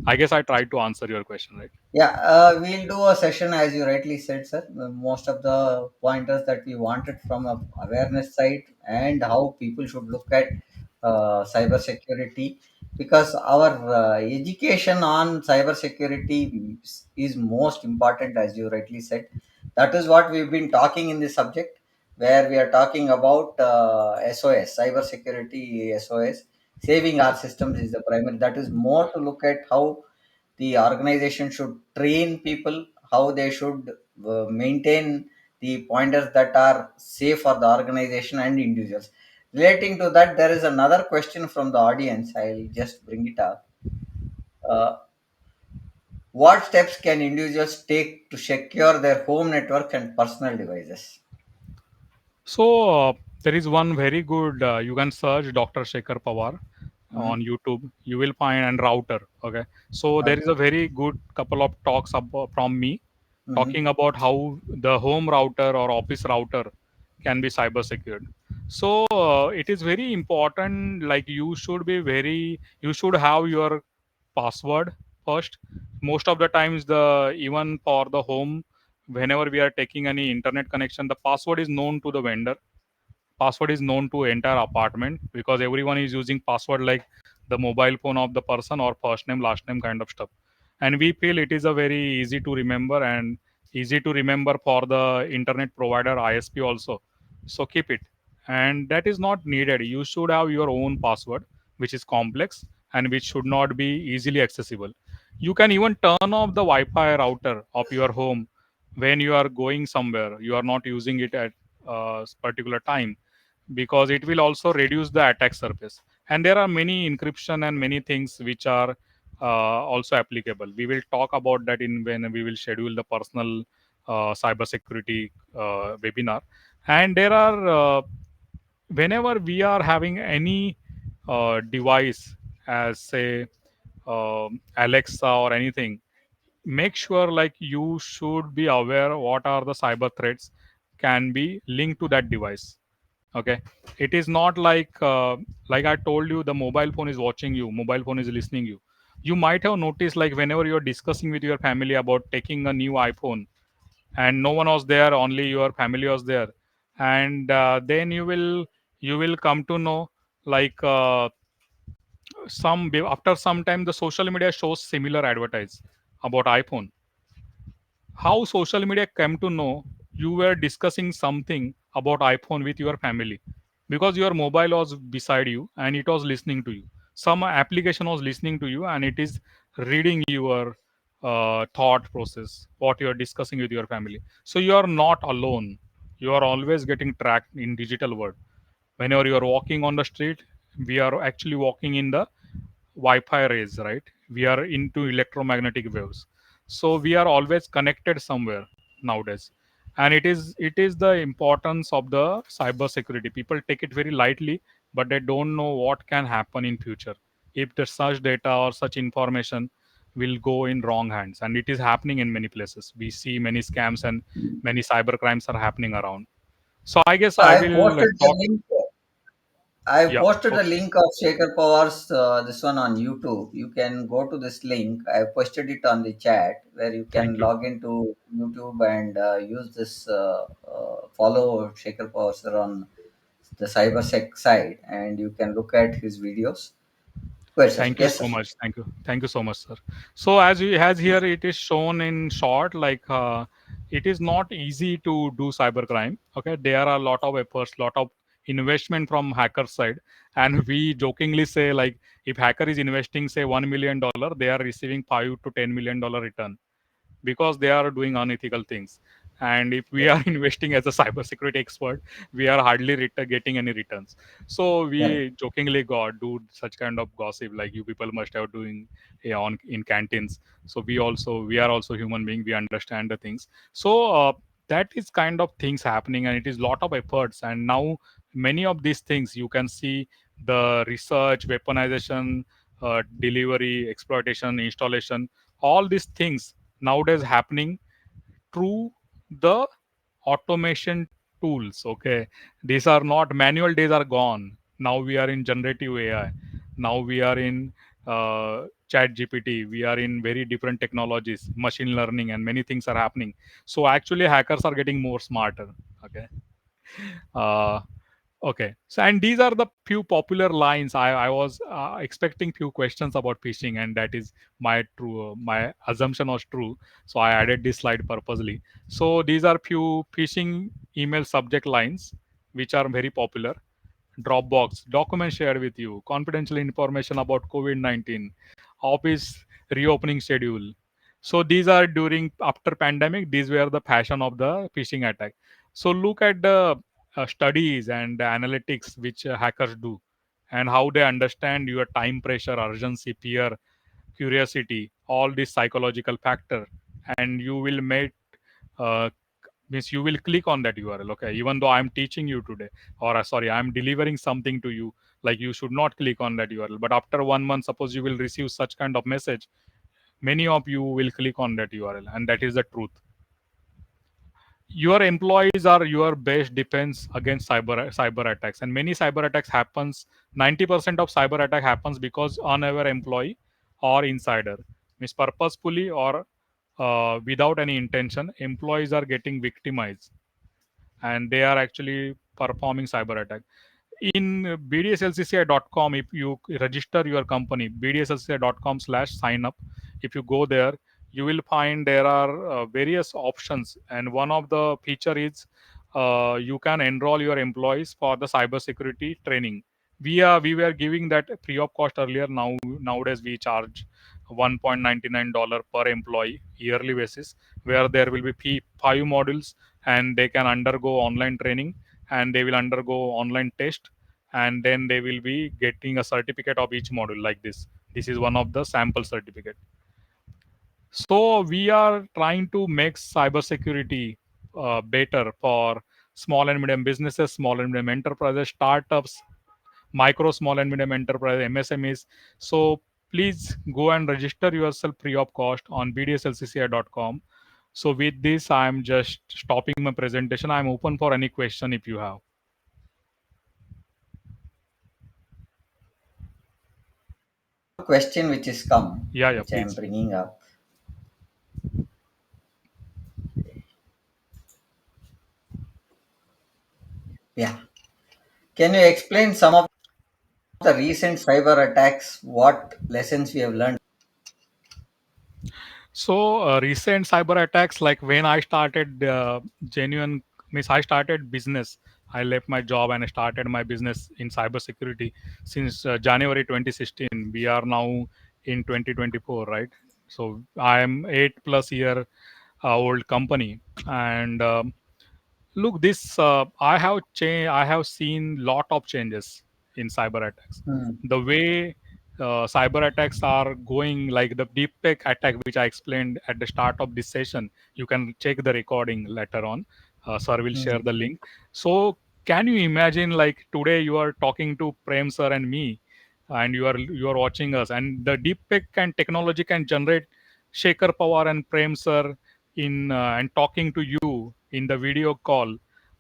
I guess I tried to answer your question, right? Yeah, we'll do a session as you rightly said, sir. Most of the pointers that we wanted from a awareness side and how people should look at cyber security, because our education on cyber security is most important, as you rightly said. That is what we've been talking in this subject, where we are talking about SOS, cyber security SOS, saving our systems is the primary. That is more to look at how the organization should train people, how they should maintain the pointers that are safe for the organization and individuals. Relating to that, there is another question from the audience. I'll just bring it up. uh, what steps can individuals take to secure their home network and personal devices? So there is one very good. You can search Dr. Shekhar Pawar Mhm. on YouTube. You will find, and router. Okay. So there is Okay. a very good couple of talks from me Mhm. talking about how the home router or office router can be cyber secured. So it is very important. Like you should have your password first. Most of the times, the even for the home, whenever we are taking any internet connection, the password is known to the vendor. Password is known to entire apartment, because everyone is using password like the mobile phone of the person or first name last name kind of stuff, and we feel it is a very easy to remember, and easy to remember for the internet provider ISP also. So keep it, and that is not needed. You should have your own password, which is complex and which should not be easily accessible. You can even turn off the Wi-Fi router of your home when you are going somewhere, you are not using it at a particular time, because it will also reduce the attack surface. And there are many encryption and many things which are also applicable. We will talk about that in when we will schedule the personal cybersecurity webinar. And there are whenever we are having any device, as say Alexa or anything, make sure like you should be aware what are the cyber threats can be linked to that device. Okay, it is not like I told you, the mobile phone is watching you, mobile phone is listening you. You might have noticed like whenever you're discussing with your family about taking a new iPhone and no one was there, only your family was there, and then you will come to know like after some time the social media shows similar advertise about iPhone. How social media came to know you were discussing something about iPhone with your family? Because your mobile was beside you and it was listening to you. Some application was listening to you and it is reading your thought process, what you are discussing with your family. So you are not alone. You are always getting tracked in digital world. Whenever you are walking on the street, we are actually walking in the Wi-Fi rays, right? We are into electromagnetic waves, so we are always connected somewhere nowadays. And it is the importance of the cyber security. People take it very lightly, but they don't know what can happen in future if the such data or such information will go in wrong hands. And it is happening in many places. We see many scams and many cyber crimes are happening around. So I guess So I I will posted the talk. link. I Yeah. posted the Okay. link of Shekhar Pawar's this one on YouTube. You can go to this link. I posted it on the chat where you can Thank you. log into YouTube and use this follow Shekhar Pawar sir on the cybersec side, and you can look at his videos. Wait, sir. Thank you Yes, so sir. much. Thank you. Thank you so much, sir. So as here it is shown in short, like it is not easy to do cybercrime. Okay, there are a lot of efforts, lot of investment from hacker side, and we jokingly say like if hacker is investing say $1 million, they are receiving $5 to $10 million return because they are doing unethical things. And if we are Yes, investing as a cybersecurity expert, we are hardly getting any returns. So correct. we jokingly got do such kind of gossip like you people must have doing on in canteens. So we are also human being. We understand the things. So that is kind of things happening, and it is lot of efforts. And now many of these things you can see the research, weaponization, delivery, exploitation, installation, all these things nowadays happening through the automation tools. Okay, these are not manual days are gone. Now we are in generative AI. Now we are in chat gpt. We are in very different technologies, machine learning, and many things are happening. So actually hackers are getting more smarter. Okay. uh, Okay. So, and these are the few popular lines. I was expecting few questions about phishing, and that is my assumption was true. So I added this slide purposely. So these are few phishing email subject lines which are very popular. Dropbox, documents shared with you, confidential information about COVID-19, office reopening schedule. So these are during after pandemic. These were the fashion of the phishing attack. So look at the studies and the analytics which hackers do, and how they understand your time pressure, urgency, fear, curiosity, all these psychological factor, and you will make uh, means you will click on that URL. Okay, even though I'm teaching you today, or sorry, I'm delivering something to you, like you should not click on that URL. But after 1 month, suppose you will receive such kind of message, many of you will click on that URL, and that is the truth. Your employees are your best defense against cyber attacks, and many cyber attacks happens. 90% of cyber attack happens because unaware employee or insider, means purposefully or without any intention, employees are getting victimized, and they are actually performing cyber attack. In bdslcci.com, if you register your company, bdslcci.com/sign up, if you go there, you will find there are various options, and one of the feature is you can enroll your employees for the cybersecurity training. We were giving that free of cost earlier. Nowadays we charge $1.99 per employee yearly basis, where there will be 5 modules, and they can undergo online training, and they will undergo online test, and then they will be getting a certificate of each module like this is one of the sample certificate. So we are trying to make cybersecurity better for small and medium businesses, small and medium enterprises, startups, micro, small and medium enterprise, MSMEs. So please go and register yourself free of cost on bdslcci.com. So with this, I'm just stopping my presentation. I'm open for any question if you have. Question which is come, Yeah, yeah, which I am please. bringing up. Yeah. Can you explain some of the recent cyber attacks? What lessons we have learned? So recent cyber attacks, like when I started genuine, means I started business. I left my job and I started my business in cybersecurity since January 2016. We are now in 2024, right? So I am 8+ year old company, and look, this I have seen lot of changes in cyber attacks. Hmm. The way cyber attacks are going, like the deep fake attack, which I explained at the start of this session. You can check the recording later on. Sir will share Hmm. the link. So can you imagine, like today you are talking to Prem sir and me, and you are watching us, and the deep fake and technology can generate Shekhar Pawar and Prem sir in and talking to you in the video call,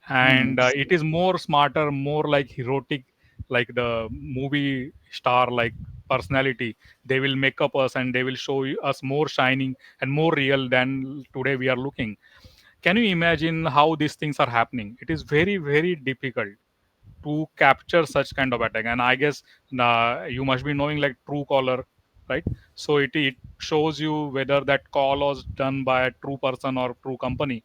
Hmm. and it is more smarter, more like heroic, like the movie star like personality. They will make up us and they will show us more shining and more real than today we are looking. Can you imagine how these things are happening? It is very very difficult to capture such kind of attack. And I guess you must be knowing like true caller, right? So it shows you whether that call was done by a true person or true company.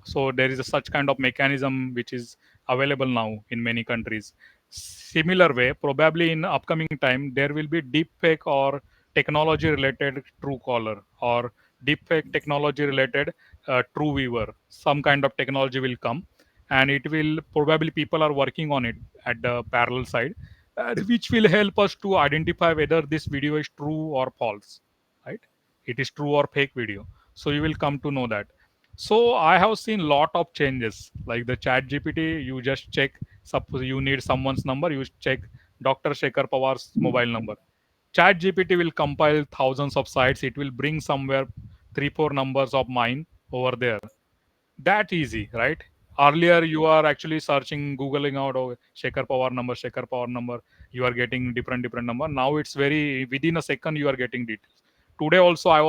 So there is a such kind of mechanism which is available now in many countries. Similar way, probably in upcoming time, there will be deep fake or technology related true caller, or deep fake technology related true viewer. Some kind of technology will come, and it will probably people are working on it at the parallel side, which will help us to identify whether this video is true or false, right? It is true or fake video. So you will come to know that. So I have seen lot of changes, like the chat GPT. You just check, suppose you need someone's number, you check Dr. Shekhar Pawar's mobile number. Chat GPT will compile thousands of sites. It will bring somewhere 3 4 numbers of mine over there. That easy, right? Earlier you are actually searching, googling out, oh, Shekhar Pawar number. You are getting different number. Now it's very within a second you are getting details. Today also I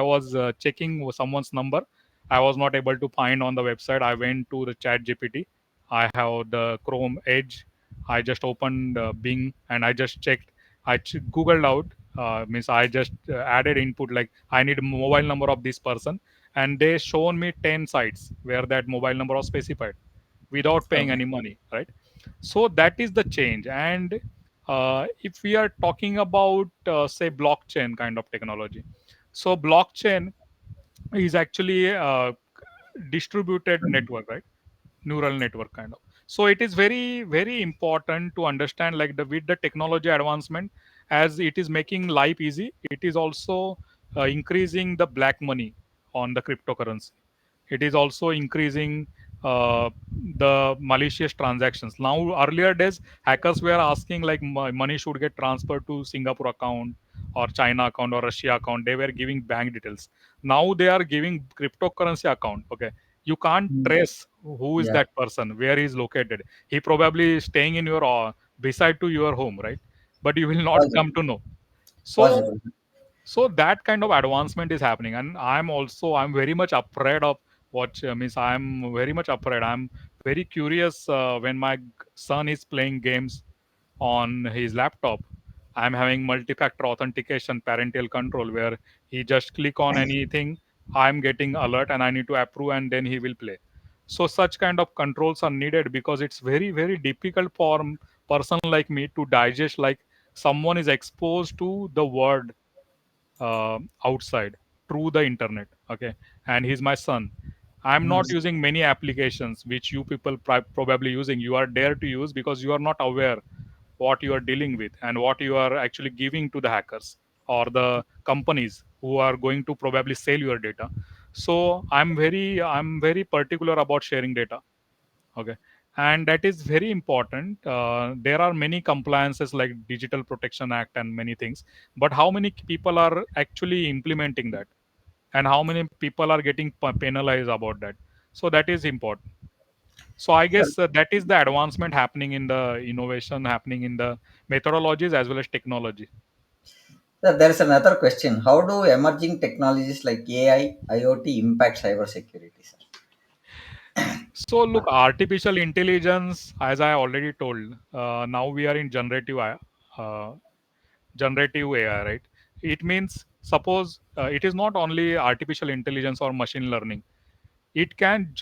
was checking someone's number. I was not able to find on the website. I went to the Chat GPT. I have the Chrome Edge. I just opened Bing and I just checked. Googled out. Means I just added input like I need mobile number of this person, and they shown me 10 sites where that mobile number was specified without paying Okay. any money, right? So that is the change. And if we are talking about say blockchain kind of technology, so blockchain is actually a distributed network, right? Neural network kind of. So it is very very important to understand, like the with the technology advancement, as it is making life easy, it is also increasing the black money on the cryptocurrency. It is also increasing the malicious transactions. Now earlier days hackers were asking like money should get transferred to Singapore account or China account or Russia account. They were giving bank details. Now they are giving cryptocurrency account. Okay, you can't Hmm. trace who is Yeah. that person, where he is located. He probably is staying in your beside to your home, right? But you will not Possible. come to know. So Possible. that kind of advancement is happening, and I'm very much afraid of what means I'm very much afraid. I'm very curious when my son is playing games on his laptop. I'm having multi-factor authentication parental control where he just click on anything, I'm getting alert and I need to approve and then he will play. So such kind of controls are needed because it's very very difficult for person like me to digest, like someone is exposed to the word outside through the internet. Okay, and he's my son. I'm Hmm. not using many applications which you people probably using. You are dare to use because you are not aware what you are dealing with and what you are actually giving to the hackers or the companies who are going to probably sell your data. So I'm very particular about sharing data. Okay, and that is very important. There are many compliances like Digital Protection Act and many things, but how many people are actually implementing that, and how many people are getting penalized about that? So that is important. So I Sir, guess that is the advancement happening in the innovation, happening in the methodologies as well as technology. sir, there is another question. How do emerging technologies like AI, IoT impact cybersecurity, sir? So look, artificial intelligence, as I already told, now we are in uh, generative AI, right? It means suppose it is not only artificial intelligence or machine learning. It can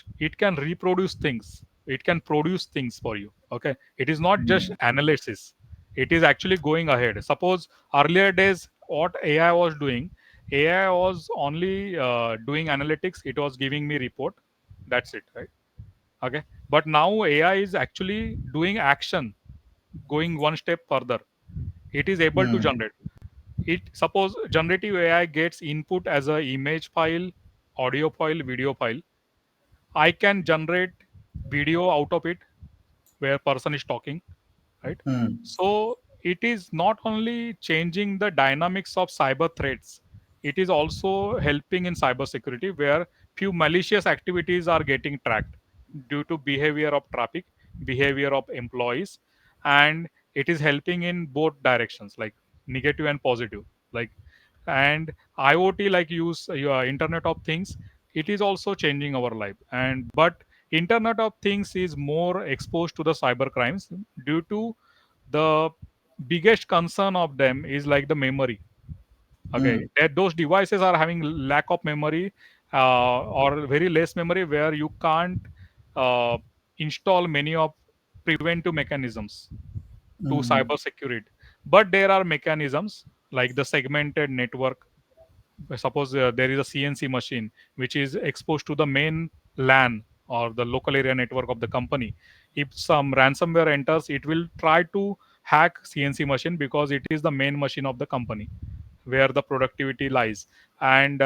reproduce things. It can produce things for you. Okay, it is not just Mm, analysis. It is actually going ahead. Suppose earlier days, what AI was doing, AI was only doing analytics. It was giving me report. That's it, right? Okay, but now AI is actually doing action, going one step further. It is able to mm, generate it. Suppose generative AI gets input as a image file, audio file, video file. I can generate video out of it where person is talking, right? mm, So it is not only changing the dynamics of cyber threats, it is also helping in cybersecurity where few malicious activities are getting tracked due to behavior of traffic, behavior of employees, and it is helping in both directions, like negative and positive. Like, and IoT, like use your Internet of Things, it is also changing our life. And but Internet of Things is more exposed to the cyber crimes due to the biggest concern of them is like the memory. Okay, mm, that those devices are having lack of memory, or very less memory, where you can't uh, install many of preventive mechanisms to mm, cyber security. But there are mechanisms like the segmented network. Suppose there is a CNC machine which is exposed to the main LAN or the local area network of the company. If some ransomware enters, it will try to hack CNC machine because it is the main machine of the company where the productivity lies. And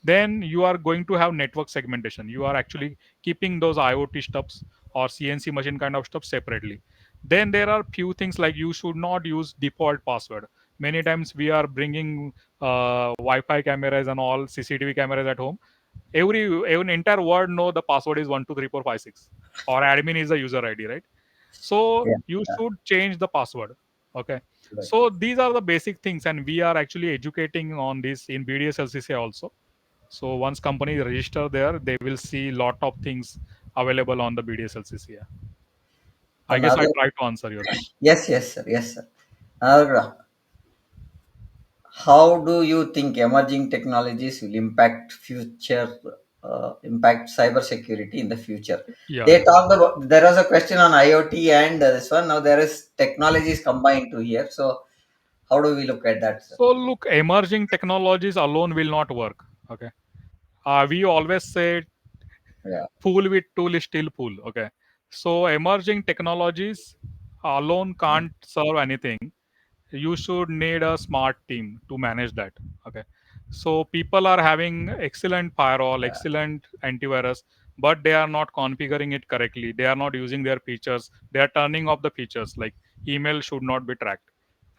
then you are going to have network segmentation. You are actually keeping those IoT stuffs or CNC machine kind of stuff separately. Then there are few things like you should not use default password. Many times we are bringing Wi-Fi cameras and all CCTV cameras at home. Every entire world know the password is 123456, or admin is the user ID, right? So yeah, you yeah, should change the password. Okay. right. So these are the basic things, and we are actually educating on this in BDSLCCI also. So once companies register there, they will see lot of things available on the BDSLCCI. I guess I Another, try to answer your question. yes, yes, sir, yes, sir. Another, how do you think emerging technologies will impact cybersecurity in the future? Yeah, They yeah. talked about, there was a question on IoT and this one. Now there is technologies combined to here. So how do we look at that, sir? So look, emerging technologies alone will not work. Okay. We always say Yeah. fool with tool is still fool. Okay. So emerging technologies alone can't serve anything. You should need a smart team to manage that. Okay, so people are having excellent firewall, excellent antivirus, but they are not configuring it correctly. They are not using their features. They are turning off the features, like email should not be tracked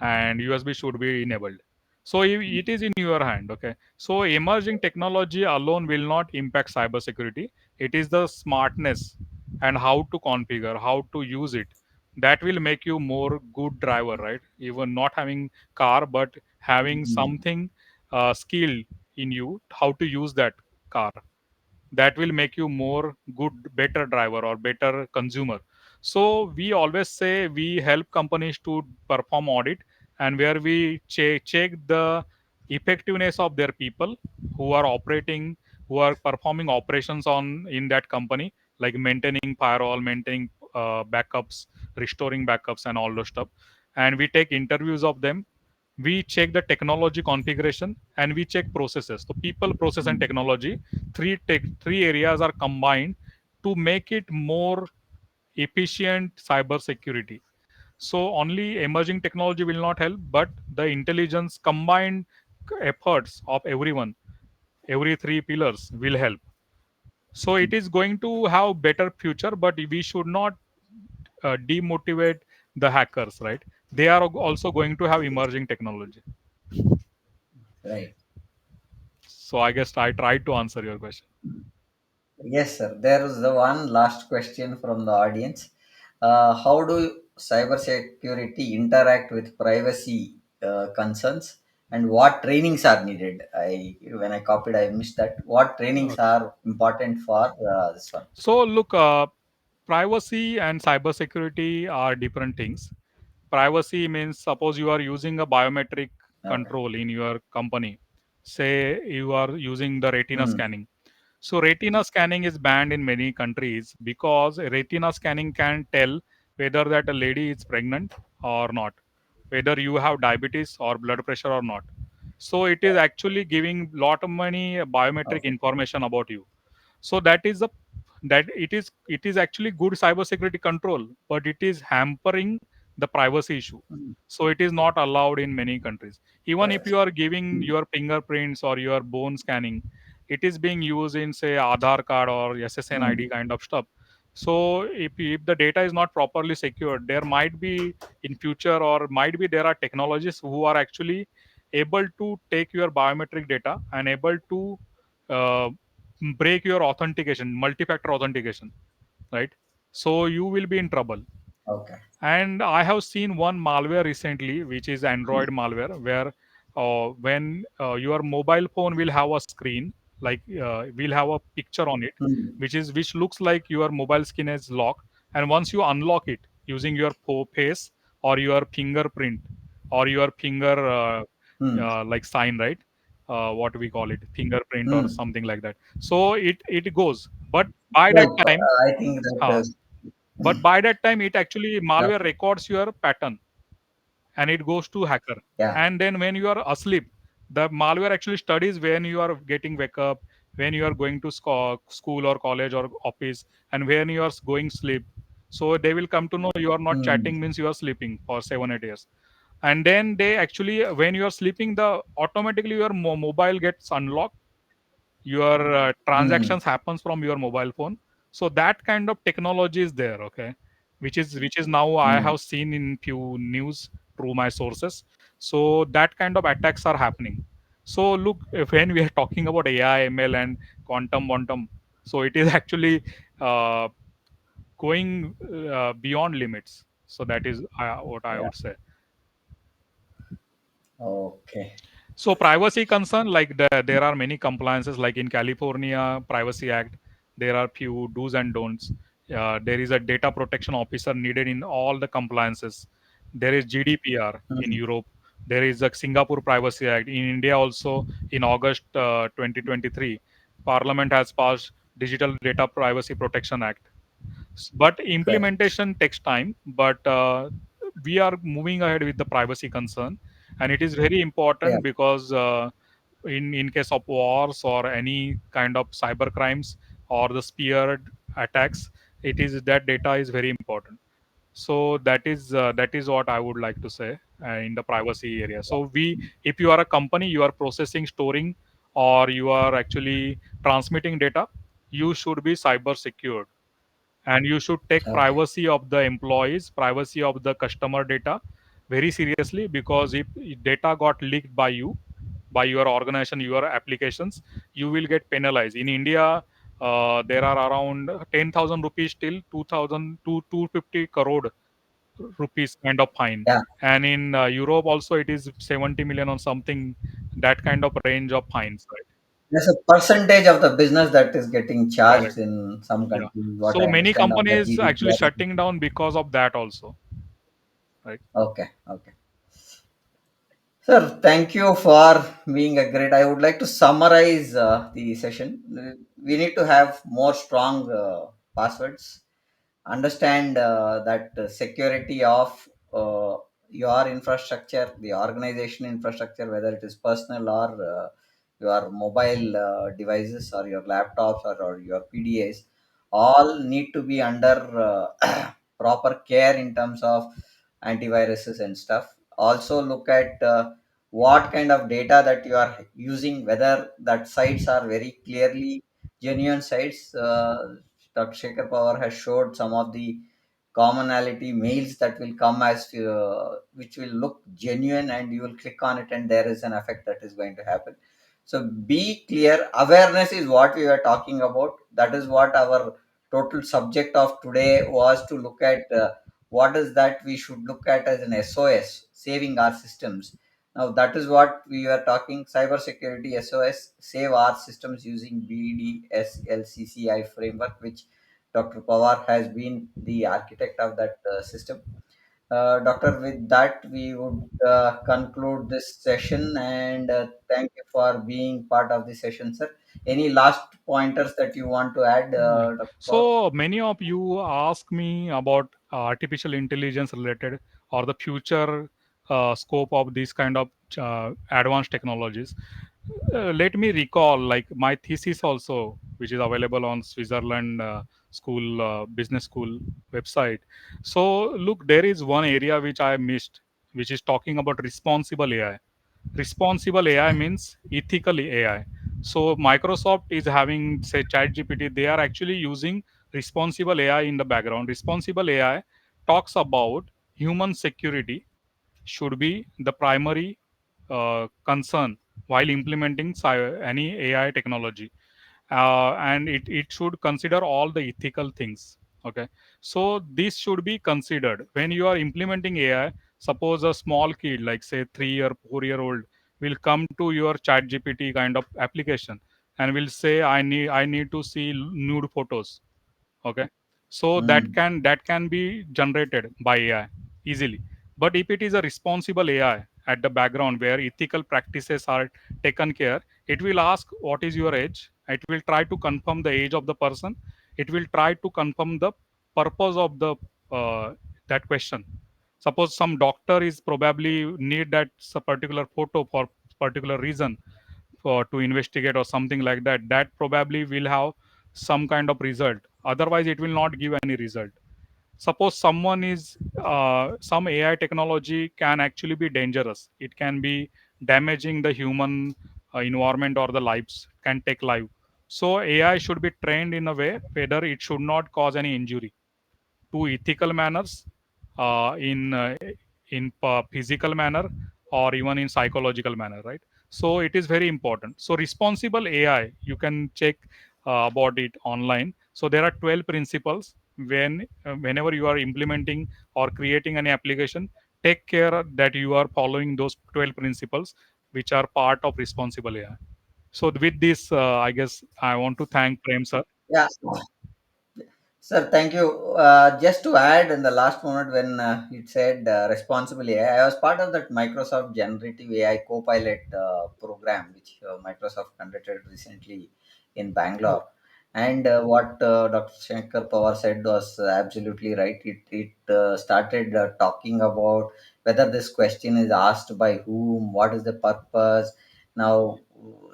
and USB should be enabled. So it is in your hand. Okay, so emerging technology alone will not impact cybersecurity. It is the smartness and how to configure, how to use it, that will make you more good driver, right? Even not having car, but having Mm, something skilled in you how to use that car, that will make you more good, better driver or better consumer. So we always say we help companies to perform audit, and where we check the effectiveness of their people who are operating, who are performing operations on in that company, like maintaining firewall, maintaining backups, restoring backups and all those stuff. And we take interviews of them. We check the technology configuration, and we check processes. So people, process and mm, technology, three areas are combined to make it more efficient cyber security. So only emerging technology will not help, but the intelligence combined efforts of everyone, every three pillars will help. So it is going to have better future, but we should not demotivate the hackers, right? They are also going to have emerging technology. Right. So I guess I tried to answer your question. Yes, sir. There is the one last question from the audience. How do cybersecurity interact with privacy concerns, and what trainings are needed? When I copied, I missed that. What trainings Okay. are important for this one? So look, privacy and cybersecurity are different things. Privacy means suppose you are using a biometric Okay. control in your company. Say you are using the retina Hmm. scanning. So retina scanning is banned in many countries because retina scanning can tell whether that a lady is pregnant or not, whether you have diabetes or blood pressure or not. So it is actually giving lot of many biometric Okay. information about you. So that it is actually good cybersecurity control, but it is hampering the privacy issue. Hmm. So it is not allowed in many countries. Even if Yes. you are giving your fingerprints or your bone scanning, it is being used in say Aadhaar card or SSN Hmm. ID kind of stuff. So if the data is not properly secured, there might be in future, or might be there are technologies who are actually able to take your biometric data and able to uh, break your authentication, multi-factor authentication, right? So you will be in trouble. Okay. And I have seen one malware recently, which is Android malware, where when your mobile phone will have a screen, like will have a picture on it, Hmm. which looks like your mobile screen is locked. And once you unlock it using your face or your fingerprint or your finger Hmm. like sign, right? What we call it, fingerprint or Hmm. something like that. So it goes, but by Right. that time, I think that huh, is. but by that time it actually malware Okay. records your pattern and it goes to hacker. Yeah. And then when you are asleep, the malware actually studies when you are getting wake up, when you are going to school or college or office, and when you are going sleep. So they will come to know you are not Hmm. chatting means you are sleeping for 7 8 years. And then they actually, when you are sleeping, the automatically your mobile gets unlocked, your Hmm. transactions happens from your mobile phone. So that kind of technology is there, okay, which is now I Hmm. have seen in few news through my sources. So that kind of attacks are happening. So look, when we are talking about AI, ML, and quantum, so it is actually uh, going beyond limits. So that is what I Yeah. would say. Okay. So privacy concern, like there are many compliances, like in California Privacy Act, there are few do's and don'ts. There is a data protection officer needed in all the compliances. There is GDPR in Hmm. Europe. There is a Singapore Privacy Act in India also. In August 2023, Parliament has passed Digital Data Privacy Protection Act. But Correct. implementation takes time. But we are moving ahead with the privacy concern, and it is very Yeah. important because in case of wars or any kind of cyber crimes or the spear attacks, it is that data is very important. So that is what I would like to say in the privacy area. So if you are a company, you are processing, storing, or you are actually transmitting data, you should be cyber secured, and you should take Okay. privacy of the employees, privacy of the customer data very seriously, because if data got leaked by you, by your organization, your applications, you will get penalized. In India, there are around 10,000 rupees till 2,000 to 250 crore rupees kind of fine. Yeah. And in Europe also it is 70 million or something, that kind of range of fines, right? There's a percentage of the business that is getting charged Correct. in some Yeah. countries, what So I many understand of the companies actually GDPR. shutting down because of that also, right? Okay. Okay. Sir, thank you for being a great. I would like to summarize the session. We need to have more strong passwords, understand that security of your infrastructure, the organization infrastructure, whether it is personal or your mobile devices or your laptops or your PDAs, all need to be under proper care in terms of antiviruses and stuff. Also look at what kind of data that you are using, whether that sites are very clearly genuine sites. Dr. Shekhar Pawar has showed some of the commonality mails that will come as which will look genuine, and you will click on it and there is an effect that is going to happen. So be clear. Awareness is what we were talking about. That is what our total subject of today was, to look at what is that we should look at as an SOS, saving our systems. Now that is what we were talking. Cybersecurity SOS, save our systems using BDSLCCI framework, which Dr. Pawar has been the architect of that system. Doctor, with that, we would conclude this session, and thank you for being part of the session, sir. Any last pointers that you want to add, Yeah. Dr. Pawar? So many of you ask me about artificial intelligence related or the future scope of these kind of advanced technologies. Let me recall, like my thesis also, which is available on Switzerland school business school website. So look, there is one area which I missed, which is talking about responsible AI. Responsible AI means ethical AI. So Microsoft is having, say, ChatGPT. They are actually using responsible AI in the background. Responsible AI talks about human security should be the primary concern while implementing any AI technology, and it should consider all the ethical things. Okay, so this should be considered when you are implementing AI. Suppose a small kid, like say 3 or 4 year old, will come to your chat gpt kind of application and will say, I need to see nude photos. Okay, so Mm. that can be generated by AI easily. But if it is a responsible AI at the background where ethical practices are taken care, it will ask what is your age. It will try to confirm the age of the person. It will try to confirm the purpose of the that question. Suppose some doctor is probably need that particular photo for particular reason, for to investigate or something like that, that probably will have some kind of result. Otherwise it will not give any result. Suppose someone is some AI technology can actually be dangerous. It can be damaging the human environment or the lives, can take life. So AI should be trained in a way whether it should not cause any injury to ethical manners, in physical manner, or even in psychological manner, right? So it is very important. So responsible AI, you can check about it online. So there are 12 principles. Whenever you are implementing or creating any application, take care that you are following those 12 principles, which are part of responsible AI. So with this, I guess I want to thank Prem sir. Yeah. Sir, thank you. Just to add, in the last moment when it said responsible AI, I was part of that Microsoft Generative AI Copilot program, which Microsoft conducted recently in Bangalore. And what Dr. Shekhar Pawar said was absolutely right. It started talking about whether this question is asked by whom, what is the purpose. Now,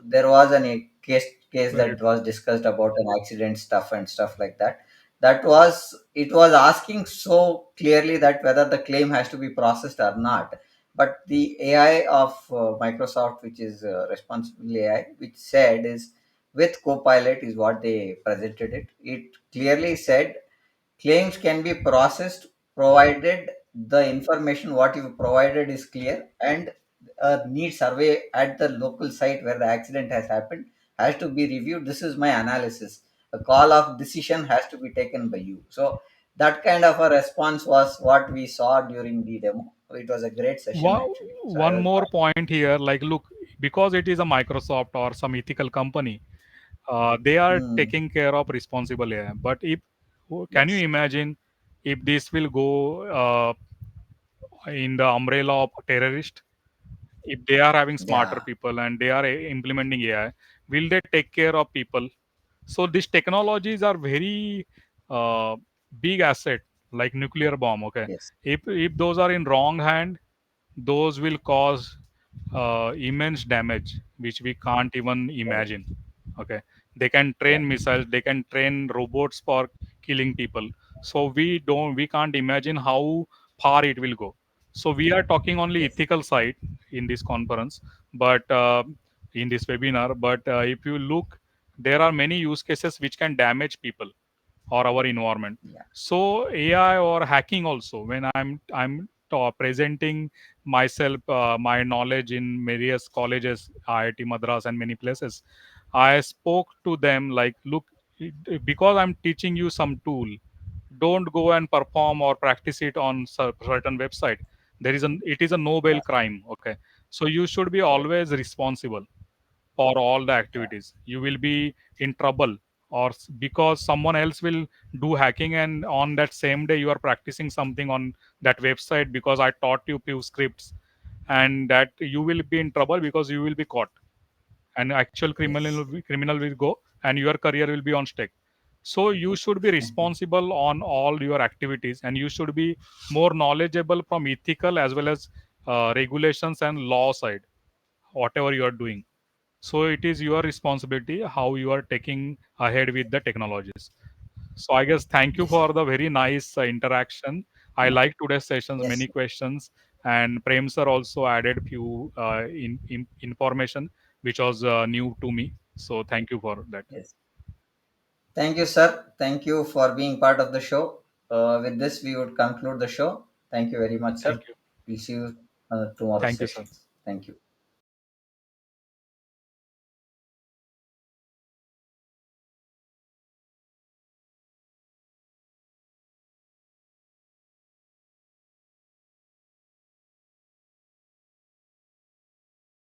there was a case Very that true. was discussed about an accident stuff and stuff like that. It was asking so clearly that whether the claim has to be processed or not. But the AI of Microsoft, which is responsible AI, which said is with Copilot, is what they presented it. It clearly said claims can be processed provided the information what you provided is clear, and a need survey at the local site where the accident has happened has to be reviewed. This is my analysis. A call of decision has to be taken by you. So that kind of a response was what we saw during the demo. It was a great session One actually. So I one was more point here, like look, because it is a Microsoft or some ethical company, they are mm, taking care of responsible AI. But if can you yes, imagine if this will go in the umbrella of terrorist? If they are having smarter yeah, people and they are implementing AI, will they take care of people? So these technologies are very uh, big asset, like nuclear bomb. Okay, yes, if those are in wrong hand, those will cause immense damage which we can't even correct. imagine. Okay, they can Yeah, train missiles, they can train robots for killing people. So we can't imagine how far it will go. So we are talking only yes, ethical side in this conference, but in this webinar. But if you look, there are many use cases which can damage people or our environment. Yeah. So AI or hacking also, when presenting myself, my knowledge in various colleges, IIT Madras and many places, I spoke to them like, look, because I'm teaching you some tool, don't go and perform or practice it on certain website. It is a noble Yeah. crime. Okay, so you should be Correct. always responsible for all the Yeah. activities. You will be in trouble, or because someone else will do hacking, and on that same day you are practicing something on that website because I taught you few scripts, and that you will be in trouble because you will be caught, and actual Yes. criminal will go, and your career will be on stake. So you should be responsible on all your activities, and you should be more knowledgeable from ethical as well as regulations and law side, whatever you are doing. So it is your responsibility how you are taking ahead with the technologies. So I guess thank you Yes. for the very nice interaction. I Yeah. like today's sessions, Yes. many questions, and Prem sir also added few information which was new to me. So thank you for that. Yes. Thank you, sir. Thank you for being part of the show. With this, we would conclude the show. Thank you very much, Thank sir. you. We'll see you on tomorrow's Thank you, sir. sessions. Thank you.